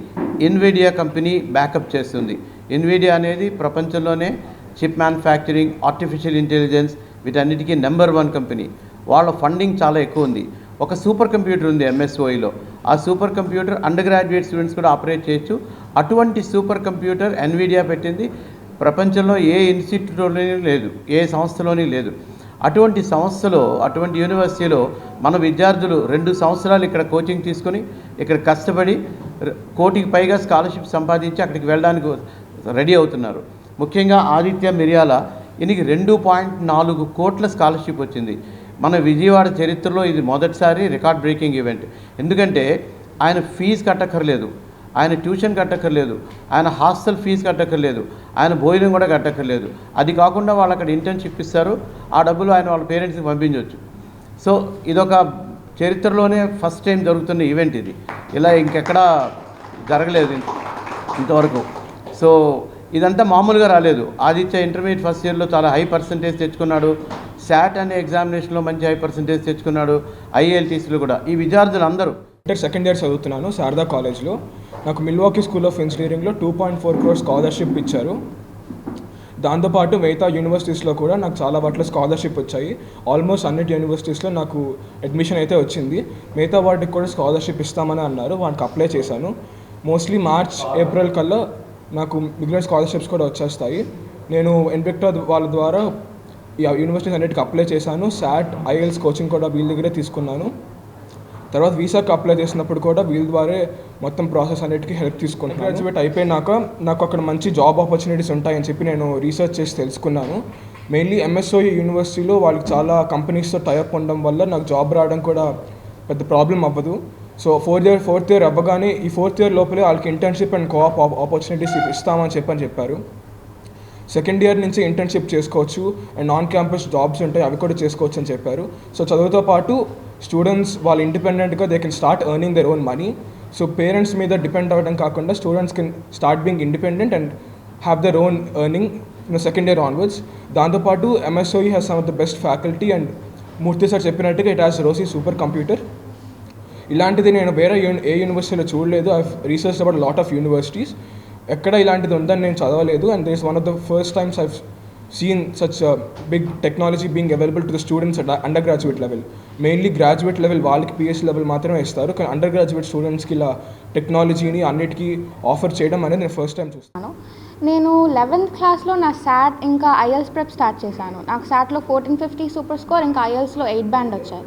ఇన్విడియా కంపెనీ బ్యాకప్ చేస్తుంది. ఇన్విడియా అనేది ప్రపంచంలోనే చిప్ మ్యానుఫ్యాక్చరింగ్, ఆర్టిఫిషియల్ ఇంటెలిజెన్స్ వీటన్నిటికీ నెంబర్ 1 కంపెనీ. వాళ్ళ ఫండింగ్ చాలా ఎక్కువ ఉంది. ఒక సూపర్ కంప్యూటర్ ఉంది MSOEలో. ఆ super computer under graduate students కూడా ఆపరేట్ చేయొచ్చు. అటువంటి సూపర్ కంప్యూటర్ ఎన్విడియా పెట్టింది. ప్రపంచంలో ఏ ఇన్స్టిట్యూట్లోనే లేదు, ఏ సంస్థలోని లేదు. అటువంటి సంస్థలో, అటువంటి యూనివర్సిటీలో మన విద్యార్థులు 2 సంవత్సరాలు ఇక్కడ కోచింగ్ తీసుకొని ఇక్కడ కష్టపడి ₹1,00,00,000 పైగా స్కాలర్షిప్ సంపాదించి అక్కడికి వెళ్ళడానికి రెడీ అవుతున్నారు. ముఖ్యంగా ఆదిత్య మిర్యాల ఈయనకి 2.4 కోట్ల స్కాలర్షిప్ వచ్చింది. మన విజయవాడ చరిత్రలో ఇది మొదటిసారి రికార్డ్ బ్రేకింగ్ ఈవెంట్. ఎందుకంటే ఆయన ఫీజు కట్టక్కర్లేదు, ఆయన ట్యూషన్ కట్టక్కర్లేదు, ఆయన హాస్టల్ ఫీజు కట్టక్కర్లేదు, ఆయన భోజనం కూడా కట్టక్కర్లేదు. అది కాకుండా వాళ్ళు అక్కడ ఇంటర్న్షిప్ ఇస్తారు. ఆ డబ్బులు ఆయన వాళ్ళ పేరెంట్స్కి పంపించవచ్చు. సో ఇదొక చరిత్రలోనే ఫస్ట్ టైం జరుగుతున్న ఈవెంట్ ఇది. ఇలా ఇంకెక్కడా జరగలేదు ఇంతవరకు. సో ఇదంతా మామూలుగా రాలేదు. ఆదిత్య ఇంటర్మీడియట్ ఫస్ట్ ఇయర్లో చాలా హై పర్సంటేజ్ తెచ్చుకున్నాడు. శాట్ అనే ఎగ్జామినేషన్లో మంచి హై పర్సంటేజ్ తెచ్చుకున్నాడు. IELTSలో కూడా. ఈ విద్యార్థులు అందరూ సెకండ్ ఇయర్ చదువుతున్నాను శారదా కాలేజ్లో. నాకు మిల్వాకీ స్కూల్ ఆఫ్ ఇంజనీరింగ్లో 2.4 crore స్కాలర్షిప్ ఇచ్చారు. దాంతోపాటు మిగతా యూనివర్సిటీస్లో కూడా నాకు చాలా వాటిలో స్కాలర్షిప్ వచ్చాయి. ఆల్మోస్ట్ అన్నిటి యూనివర్సిటీస్లో నాకు అడ్మిషన్ అయితే వచ్చింది. మిగతా వాటికి కూడా స్కాలర్షిప్ ఇస్తామని అన్నారు. వాటికి అప్లై చేశాను. మోస్ట్లీ మార్చ్, ఏప్రిల్ కల్లా నాకు మిగిలిన స్కాలర్షిప్స్ కూడా వచ్చేస్తాయి. నేను ఇన్వెక్టా వాళ్ళ ద్వారా ఈ యూనివర్సిటీస్ అన్నిటికి అప్లై చేశాను. శాట్, IELTS కోచింగ్ కూడా వీళ్ళ దగ్గరే తీసుకున్నాను. తర్వాత వీసాకి అప్లై చేసినప్పుడు కూడా వీళ్ళ ద్వారా మొత్తం ప్రాసెస్ అన్నిటికీ హెల్ప్ తీసుకున్నాను. గ్రాడ్యుయేట్ అయిపోయినాక నాకు అక్కడ మంచి జాబ్ ఆపర్చునిటీస్ ఉంటాయని చెప్పి నేను రీసెర్చ్ చేసి తెలుసుకున్నాను. మెయిన్లీ MSOE యూనివర్సిటీలో వాళ్ళకి చాలా కంపెనీస్తో టైఅప్ ఉండడం వల్ల నాకు జాబ్ రావడం కూడా పెద్ద ప్రాబ్లం అవ్వదు. సో ఫోర్త్ ఇయర్ అవ్వగానే ఈ 4th ఇయర్ లోపలే వాళ్ళకి ఇంటర్న్షిప్ అండ్ కోఆప్ ఆపర్చునిటీస్ ఇస్తామని చెప్పారు. సెకండ్ ఇయర్ నుంచి ఇంటర్న్షిప్ చేసుకోవచ్చు అండ్ ఆన్ క్యాంపస్ జాబ్స్ ఉంటాయి, అవి కూడా చేసుకోవచ్చు అని చెప్పారు. సో చదువుతో పాటు స్టూడెంట్స్ వాళ్ళు ఇండిపెండెంట్గా they can start earning their own money. So parents మీద డిపెండ్ అవ్వడం కాకుండా students can start being independent and have their own earning second year onwards. దాంతోపాటు MSOE has some of the best faculty and Murthy sir చెప్పినట్టుగా it has Rosie super computer. ఇలాంటిది నేను వేరే ఏ యూనివర్సిటీలో చూడలేదు. I research about lot of universities. ఎక్కడ ఇలాంటిది ఉందని నేను చదవలేదు. And this one of the first times I've seen such a big technology being available to the students at undergraduate level. Mainly graduate level వాళ్ళకి PhD level మాత్రమే ఇస్తారు. కానీ under graduate స్టూడెంట్స్కి ఇలా టెక్నాలజీని అన్నిటికీ ఆఫర్ చేయడం అనేది నేను ఫస్ట్ టైం చూస్తాను. నేను 11th క్లాస్లో నా శాట్ ఇంకా IELTS ప్రెప్ స్టార్ట్ చేశాను. నాకు శాట్లో 1450 సూపర్ స్కోర్, ఇంకా IELTSలో 8 బ్యాండ్ వచ్చాయి.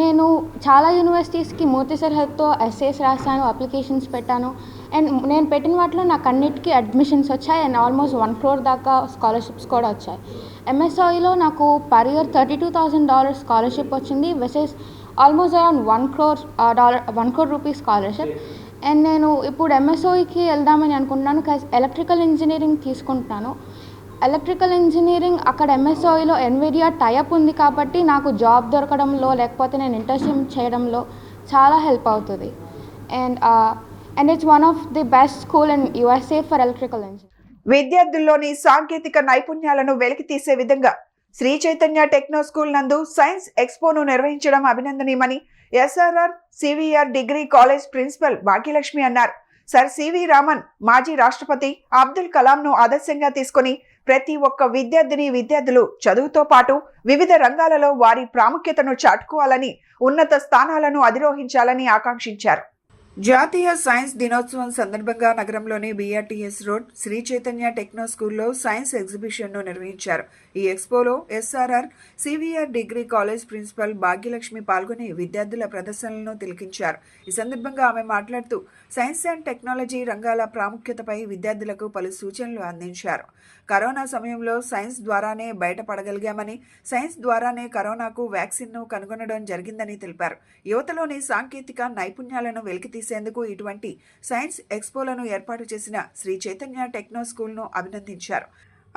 నేను చాలా యూనివర్సిటీస్కి మూర్తి సార్ హెల్ప్తో ఎస్ఏస్ రాశాను, అప్లికేషన్స్ పెట్టాను. అండ్ నేను పెట్టిన వాటిలో నాకు అన్నిటికీ అడ్మిషన్స్ వచ్చాయి అండ్ ఆల్మోస్ట్ 1 crore దాకా స్కాలర్షిప్స్ కూడా వచ్చాయి. MSOEలో నాకు పర్ ఇయర్ $32,000 స్కాలర్షిప్ వచ్చింది. Vices almost around $1 crore rupees scholarship. And నేను ఇప్పుడు MSOEకి వెళ్దామని అనుకుంటున్నాను. ఎలక్ట్రికల్ ఇంజనీరింగ్ తీసుకుంటున్నాను. ఎలక్ట్రికల్ ఇంజనీరింగ్ అక్కడ MSOEలో ఎన్విడియా టైఅప్ ఉంది కాబట్టి నాకు జాబ్ దొరకడంలో లేకపోతే నేను ఇంటర్న్షిప్ చేయడంలో చాలా హెల్ప్ అవుతుంది. And it's one of the best school in USA for electrical engineering. విద్యార్థుల్లోని సాంకేతిక నైపుణ్యాలను వెలికితీసే విధంగా శ్రీ చైతన్య టెక్నో స్కూల్ నందు సైన్స్ ఎక్స్పోను నిర్వహించడం అభినందనీయమని SRR CVR degree college principal Bhagyalakshmi అన్నారు. సర్ సివి రామన్ మాజీ రాష్ట్రపతి అబ్దుల్ కలాంను ఆదర్శంగా తీసుకుని ప్రతి ఒక్క విద్యార్థులు చదువుతో పాటు వివిధ రంగాలలో వారి ప్రాముఖ్యతను చాటుకోవాలని, ఉన్నత స్థానాలను అధిరోహించాలని ఆకాంక్షించారు. జాతీయ సైన్స్ దినోత్సవం సందర్భంగా నగరంలోని BRTS road Sri Chaitanya techno స్కూల్లో సైన్స్ ఎగ్జిబిషన్ను నిర్వహించారు. ఈ ఎక్స్పోలో SRR CVR degree college principal Bhagyalakshmi పాల్గొని విద్యార్థుల ప్రదర్శనలను తిలకించారు. ఈ సందర్భంగా ఆమె మాట్లాడుతూ సైన్స్ అండ్ టెక్నాలజీ రంగాల ప్రాముఖ్యతపై విద్యార్థులకు పలు సూచనలు అందించారు. కరోనా సమయంలో సైన్స్ ద్వారానే బయటపడగలిగామని, సైన్స్ ద్వారానే కరోనాకు వ్యాక్సిన్ను కనుగొనడం జరిగిందని తెలిపారు. యువతలోని సాంకేతిక నైపుణ్యాలను వెలికితీసేందుకు ఇటువంటి సైన్స్ ఎక్స్పోలను ఏర్పాటు చేసిన శ్రీ చైతన్య టెక్నో స్కూల్ను అభినందించారు.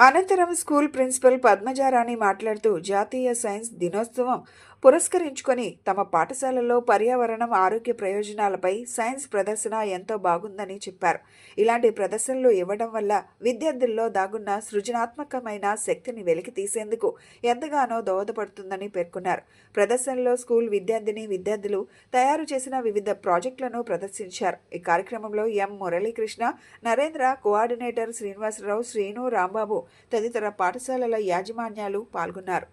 అనంతరం స్కూల్ ప్రిన్సిపల్ పద్మజారాణి మాట్లాడుతూ జాతీయ సైన్స్ దినోత్సవం పురస్కరించుకొని తమ పాఠశాలల్లో పర్యావరణం, ఆరోగ్య ప్రయోజనాలపై సైన్స్ ప్రదర్శన ఎంతో బాగుందని చెప్పారు. ఇలాంటి ప్రదర్శనలు ఇవ్వడం వల్ల విద్యార్థుల్లో దాగున్న సృజనాత్మకమైన శక్తిని వెలికి తీసేందుకు ఎంతగానో దోహదపడుతుందని పేర్కొన్నారు. ప్రదర్శనలో స్కూల్ విద్యార్థులు తయారు చేసిన వివిధ ప్రాజెక్టులను ప్రదర్శించారు. ఈ కార్యక్రమంలో ఎం మురళీకృష్ణ, నరేంద్ర, కోఆర్డినేటర్ శ్రీనివాసరావు, శ్రీను, రాంబాబు తదితర పాఠశాలల యాజమాన్యాలు పాల్గొన్నారు.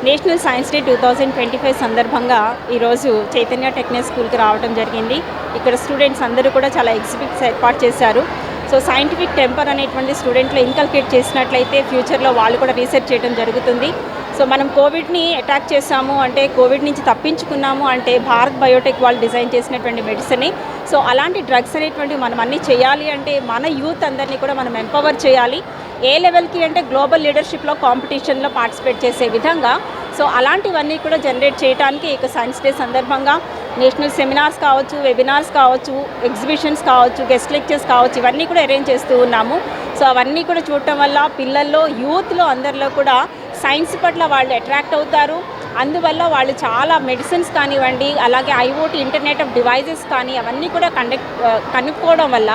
నేషనల్ సైన్స్ డే 2025 సందర్భంగా ఈరోజు చైతన్య టెక్నో స్కూల్కి రావడం జరిగింది. ఇక్కడ స్టూడెంట్స్ అందరూ కూడా చాలా ఎగ్జిబిట్స్ ఏర్పాటు చేశారు. సో సైంటిఫిక్ టెంపర్ అనేటువంటి స్టూడెంట్లో ఇన్కల్కేట్ చేసినట్లయితే ఫ్యూచర్లో వాళ్ళు కూడా రీసెర్చ్ చేయడం జరుగుతుంది. సో మనం కోవిడ్ని అటాక్ చేసాము అంటే, కోవిడ్ నుంచి తప్పించుకున్నాము అంటే భారత్ బయోటెక్ వాళ్ళు డిజైన్ చేసినటువంటి మెడిసిన్. సో అలాంటి డ్రగ్స్ అనేటువంటివి మనం అన్నీ చేయాలి అంటే మన యూత్ అందరినీ కూడా మనం ఎంపవర్ చేయాలి. ఏ లెవెల్కి అంటే గ్లోబల్ లీడర్షిప్లో కాంపిటీషన్లో పార్టిసిపేట్ చేసే విధంగా. సో అలాంటివన్నీ కూడా జనరేట్ చేయడానికి ఇక సైన్స్ డే సందర్భంగా నేషనల్ సెమినార్స్ కావచ్చు, వెబినార్స్ కావచ్చు, ఎగ్జిబిషన్స్ కావచ్చు, గెస్ట్ లెక్చర్స్ కావచ్చు, ఇవన్నీ కూడా అరేంజ్ చేస్తూ ఉన్నాము. సో అవన్నీ కూడా చూడటం వల్ల పిల్లల్లో, యూత్లో అందరిలో కూడా సైన్స్ పట్ల వాళ్ళు అట్రాక్ట్ అవుతారు. అందువల్ల వాళ్ళు చాలా మెడిసిన్స్ కానివ్వండి, అలాగే IoT ఇంటర్నెట్ ఆఫ్ డివైజెస్ కానీ అవన్నీ కూడా కనుక్కోవడం వల్ల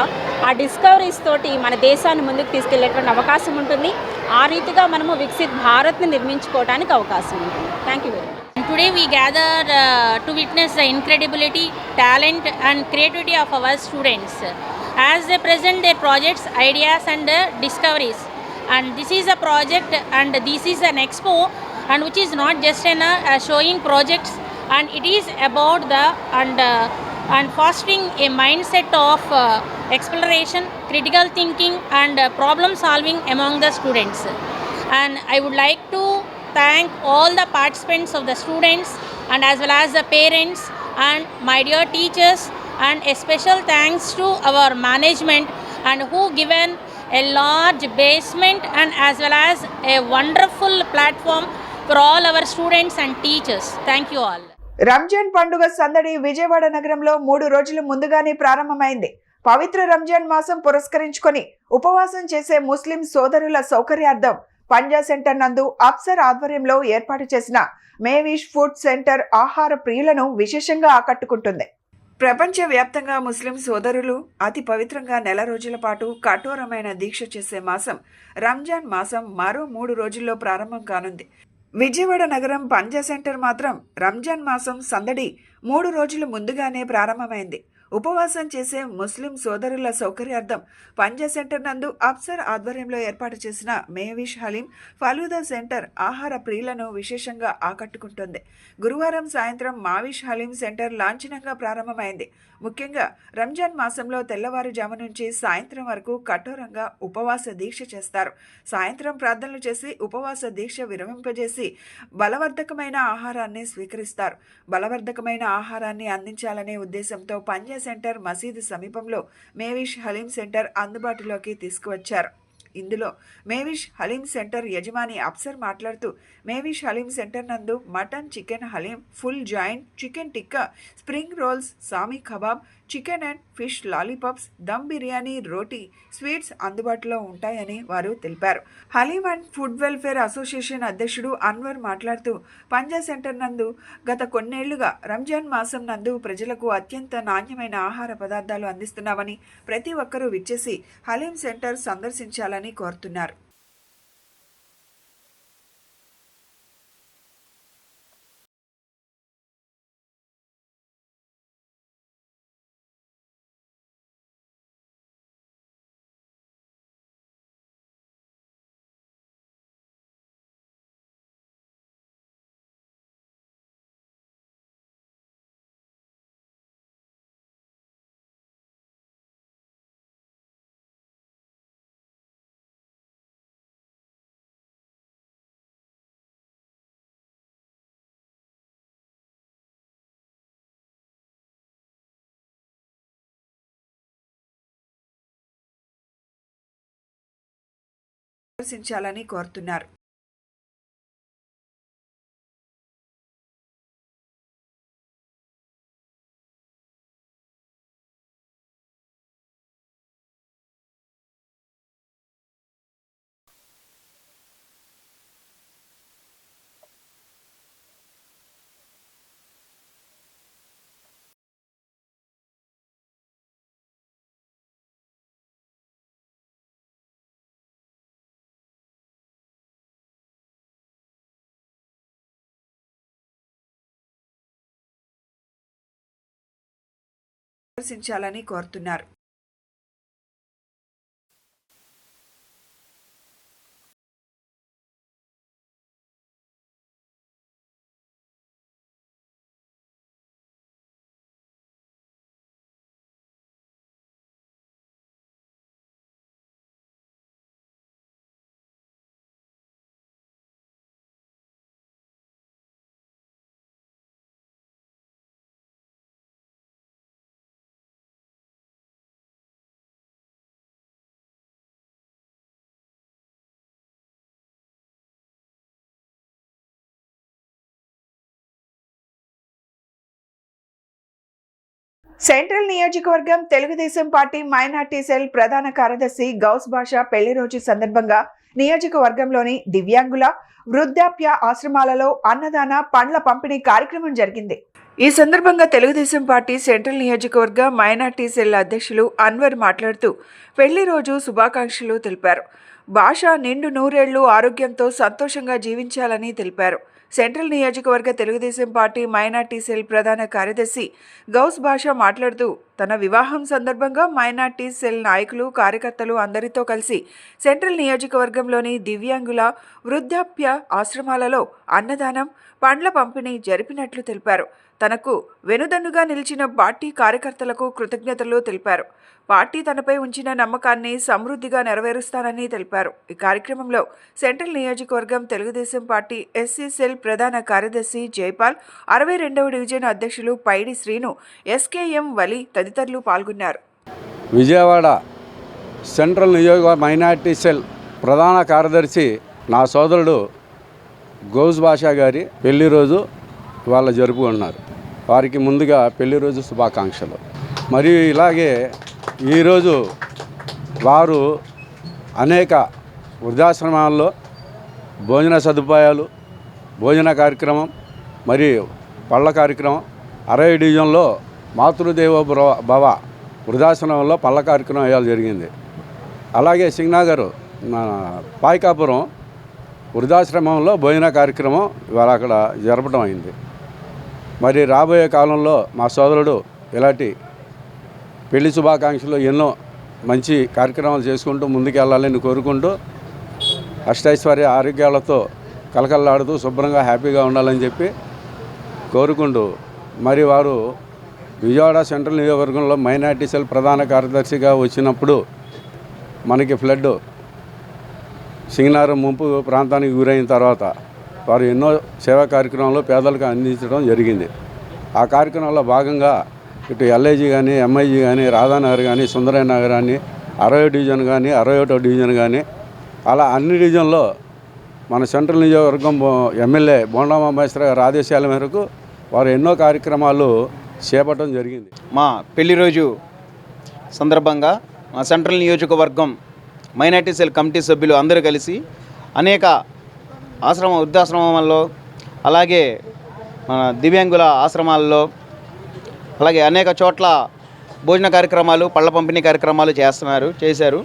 ఆ డిస్కవరీస్ తోటి మన దేశాన్ని ముందుకు తీసుకెళ్లేటువంటి అవకాశం ఉంటుంది. ఆ రీతిగా మనము వికసిత్ భారత్ని నిర్మించుకోవడానికి అవకాశం ఉంటుంది. Thank you very much. Today we gather to witness the incredibility, talent and creativity of our students as they present their projects, ideas and discoveries. And this is a project and this is an expo, and which is not just showing projects, and it is about the and fostering a mindset of exploration, critical thinking and problem solving among the students. And I would like to thank all the participants of the students and as well as the parents and my dear teachers, and a special thanks to our management and who given a large basement and as well as a wonderful platform for all our students and teachers. Thank you all. Ramzan పండుగ సందడి విజయవాడ నగరంలో 3 రోజుల ముందుగానే ప్రారంభమైంది. పవిత్ర రంజాన్ మాసం పురస్కరించుకొని ఉపవాసం చేసే ముస్లిం సోదరుల సౌకర్యార్థం పంజా సెంటర్ నందు అప్సర్ ఆధ్వర్యంలో ఏర్పాటు చేసిన మేవిష్ ఫుడ్ సెంటర్ ఆహార ప్రియులను విశేషంగా ఆకట్టుకుంటుంది. ప్రపంచ వ్యాప్తంగా ముస్లిం సోదరులు అతి పవిత్రంగా నెల రోజుల పాటు కఠోరమైన దీక్ష చేసే మాసం రంజాన్ మాసం మరో 3 రోజుల్లో ప్రారంభం కానుంది. విజయవాడ నగరం పంజా సెంటర్ మాత్రం రంజాన్ మాసం సందడి 3 రోజులు ముందుగానే ప్రారంభమైంది. ఉపవాసం చేసే ముస్లిం సోదరుల సౌకర్యార్థం పంజా సెంటర్ నందు అప్సర్ ఆధ్వర్యంలో ఏర్పాటు చేసిన మేవిష్ హలీం ఫలూదా సెంటర్ ఆహార ప్రియులను విశేషంగా ఆకట్టుకుంటుంది. గురువారం సాయంత్రం మావిష్ హలీం సెంటర్ లాంఛనంగా ప్రారంభమైంది. ముఖ్యంగా రంజాన్ మాసంలో తెల్లవారుజాము నుంచి సాయంత్రం వరకు కఠోరంగా ఉపవాస దీక్ష చేస్తారు. సాయంత్రం ప్రార్థనలు చేసి ఉపవాస దీక్ష విరమింపజేసి బలవర్ధకమైన ఆహారాన్ని స్వీకరిస్తారు. బలవర్ధకమైన ఆహారాన్ని అందించాలనే ఉద్దేశంతో పంజా సెంటర్ మసీదు సమీపంలో మేవిష్ హలీం సెంటర్ అందుబాటులోకి తీసుకువచ్చారు. ఇందులో మేవిష్ హలీం సెంటర్ యజమాని అప్సర్ మాట్లాడుతూ, మేవిష్ హలీం సెంటర్ నందు mutton, chicken haleem, full joint, chicken tikka, spring rolls, shami kebab, chicken and fish lollipops, dum biryani, roti, sweets అందుబాటులో ఉంటాయని వారు తెలిపారు. Haleem and food welfare association అధ్యక్షుడు అన్వర్ మాట్లాడుతూ, పంజా సెంటర్ నందు గత కొన్నేళ్లుగా రంజాన్ మాసం నందు ప్రజలకు అత్యంత నాణ్యమైన ఆహార పదార్థాలు అందిస్తున్నామని, ప్రతి ఒక్కరూ విచ్చేసి హలీం సెంటర్ సందర్శించాలని ప్రదర్శించాలని కోరుతున్నారు. ప్రదర్శించాలని కోరుతున్నారు. ప్రదర్శించాలని కోరుతున్నారు. సెంట్రల్ నియోజకవర్గం తెలుగుదేశం పార్టీ మైనార్టీ సెల్ ప్రధాన కార్యదర్శి గౌస్ బాషా పెళ్లి రోజు సందర్భంగా నియోజకవర్గంలోని దివ్యాంగుల వృద్ధాప్య ఆశ్రమాలలో అన్నదాన పండ్ల పంపిణీ కార్యక్రమం జరిగింది. ఈ సందర్భంగా తెలుగుదేశం పార్టీ సెంట్రల్ నియోజకవర్గ మైనార్టీ సెల్ అధ్యక్షులు అన్వర్ మాట్లాడుతూ పెళ్లి రోజు శుభాకాంక్షలు తెలిపారు. బాషా నిండు నూరేళ్లు ఆరోగ్యంతో సంతోషంగా జీవించాలని తెలిపారు. సెంట్రల్ నియోజకవర్గ తెలుగుదేశం పార్టీ మైనార్టీ సెల్ ప్రధాన కార్యదర్శి గౌస్ బాషా మాట్లాడుతూ తన వివాహం సందర్భంగా మైనార్టీ సెల్ నాయకులు కార్యకర్తలు అందరితో కలిసి సెంట్రల్ నియోజకవర్గంలోని దివ్యాంగుల వృద్ధాప్య ఆశ్రమాలలో అన్నదానం పండ్ల పంపిణీ జరిపినట్లు తెలిపారు. తనకు వెనుదన్నుగా నిలిచిన పార్టీ కార్యకర్తలకు కృతజ్ఞతలు తెలిపారు. పార్టీ తనపై ఉంచిన నమ్మకాన్ని సమృద్ధిగా నెరవేరుస్తానని తెలిపారు. ఈ కార్యక్రమంలో సెంట్రల్ నియోజకవర్గం తెలుగుదేశం పార్టీ ఎస్సీ సెల్ ప్రధాన కార్యదర్శి జైపాల్, 62వ డివిజన్ అధ్యక్షులు పైడి శ్రీను, ఎస్కేఎం వలి తదితరులు పాల్గొన్నారు. విజయవాడ సెంట్రల్ నియోజకవర్గ మైనార్టీ సెల్ ప్రధాన కార్యదర్శి నా సోదరుడు గౌస్ బాషా గారి పెళ్లి రోజు ఇవాళ జరుపుకున్నారు. వారికి ముందుగా పెళ్లి రోజు శుభాకాంక్షలు. మరియు ఇలాగే ఈరోజు వారు అనేక వృద్ధాశ్రమాల్లో భోజన సదుపాయాలు, భోజన కార్యక్రమం మరియు పళ్ళ కార్యక్రమం, 60 డివిజన్లో మాతృదేవో భవ వృద్ధాశ్రమంలో పళ్ళ కార్యక్రమం వేయాలి జరిగింది. అలాగే సింగనగర్ పాయకాపురం వృద్ధాశ్రమంలో భోజన కార్యక్రమం ఇవాళ అక్కడ జరపడం అయింది. మరి రాబోయే కాలంలో మా సోదరుడు ఇలాంటి పెళ్లి శుభాకాంక్షలు ఎన్నో మంచి కార్యక్రమాలు చేసుకుంటూ ముందుకెళ్ళాలని కోరుకుంటూ అష్టైశ్వర్య ఆరోగ్యాలతో కలకల్లాడుతూ శుభ్రంగా హ్యాపీగా ఉండాలని చెప్పి కోరుకుంటూ మరి వారు విజయవాడ సెంట్రల్ నియోజకవర్గంలో మైనార్టీ సెల్ ప్రధాన కార్యదర్శిగా వచ్చినప్పుడు మనకి ఫ్లడ్ సింగనగర్ ముంపు ప్రాంతానికి గురైన తర్వాత వారు ఎన్నో సేవా కార్యక్రమాలు పేదలకు అందించడం జరిగింది. ఆ కార్యక్రమంలో భాగంగా ఇటు ఎల్ఐజీ కానీ, ఎంఐజీ కానీ, రాధానగర్ కానీ, సుందరయ్య నగర్ కానీ, 60 డివిజన్ కానీ, 61వ డివిజన్ కానీ, అలా అన్ని డివిజన్లో మన సెంట్రల్ నియోజకవర్గం ఎమ్మెల్యే బోండా ఉమామహేశ్వర గారి ఆదేశాల మేరకు వారు ఎన్నో కార్యక్రమాలు చేపట్టడం జరిగింది. మా పెళ్లి రోజు సందర్భంగా మా సెంట్రల్ నియోజకవర్గం మైనార్టీ సెల్ కమిటీ సభ్యులు అందరూ కలిసి అనేక వృద్ధాశ్రమాల్లో, అలాగే మన దివ్యాంగుల ఆశ్రమాల్లో, అలాగే అనేక చోట్ల భోజన కార్యక్రమాలు, పళ్ళ పంపిణీ కార్యక్రమాలు చేశారు.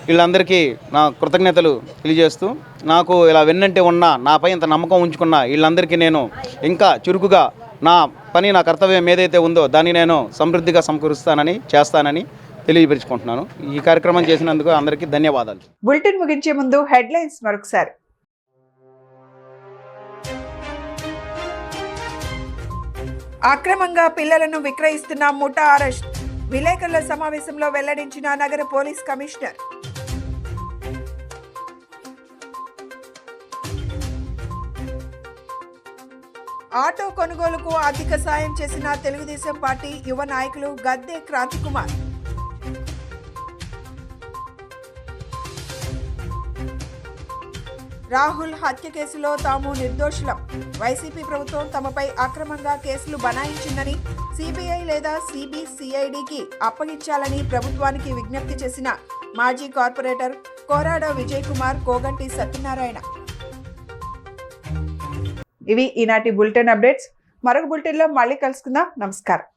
వీళ్ళందరికీ నా కృతజ్ఞతలు తెలియజేస్తూ నాకు ఇలా వెన్నంటే ఉన్న నాపై ఇంత నమ్మకం ఉంచుకున్న వీళ్ళందరికీ నేను ఇంకా చురుకుగా నా పని నా కర్తవ్యం ఏదైతే ఉందో దాన్ని నేను సమృద్ధిగా సమకూరుస్తానని చేస్తానని తెలియపరుచుకుంటున్నాను. ఈ కార్యక్రమం చేసినందుకు అందరికీ ధన్యవాదాలు. బులెటిన్ ముగించే ముందు హెడ్లైన్స్ మరొకసారి. అక్రమంగా పిల్లలను విక్రయిస్తున్న ముఠా అరెస్ట్. విలేకరుల సమావేశంలో వెల్లడించిన నగర పోలీస్ కమిషనర్. ఆటో కొనుగోలుకు ఆర్థిక సాయం చేసిన తెలుగుదేశం పార్టీ యువ నాయకులు గద్దె క్రాంతికుమార్. రాహుల్ హత్య కేసులో తాము నిర్దోషులం. వైసీపీ ప్రభుత్వం తమపై అక్రమంగా కేసులు బనాయించిందని సిబిఐ లేదా సిబిసిఐడికి అప్పగించాలని ప్రభుత్వానికి విజ్ఞప్తి చేసిన మాజీ కార్పొరేటర్ కోరాడ విజయ్ కుమార్, కోగంటి సత్యనారాయణ. ఇవి ఈనాటి బులెటిన్ అప్డేట్స్. మరొక బులెటిన్లో మళ్ళీ కలుసుకుందాం. నమస్కారం.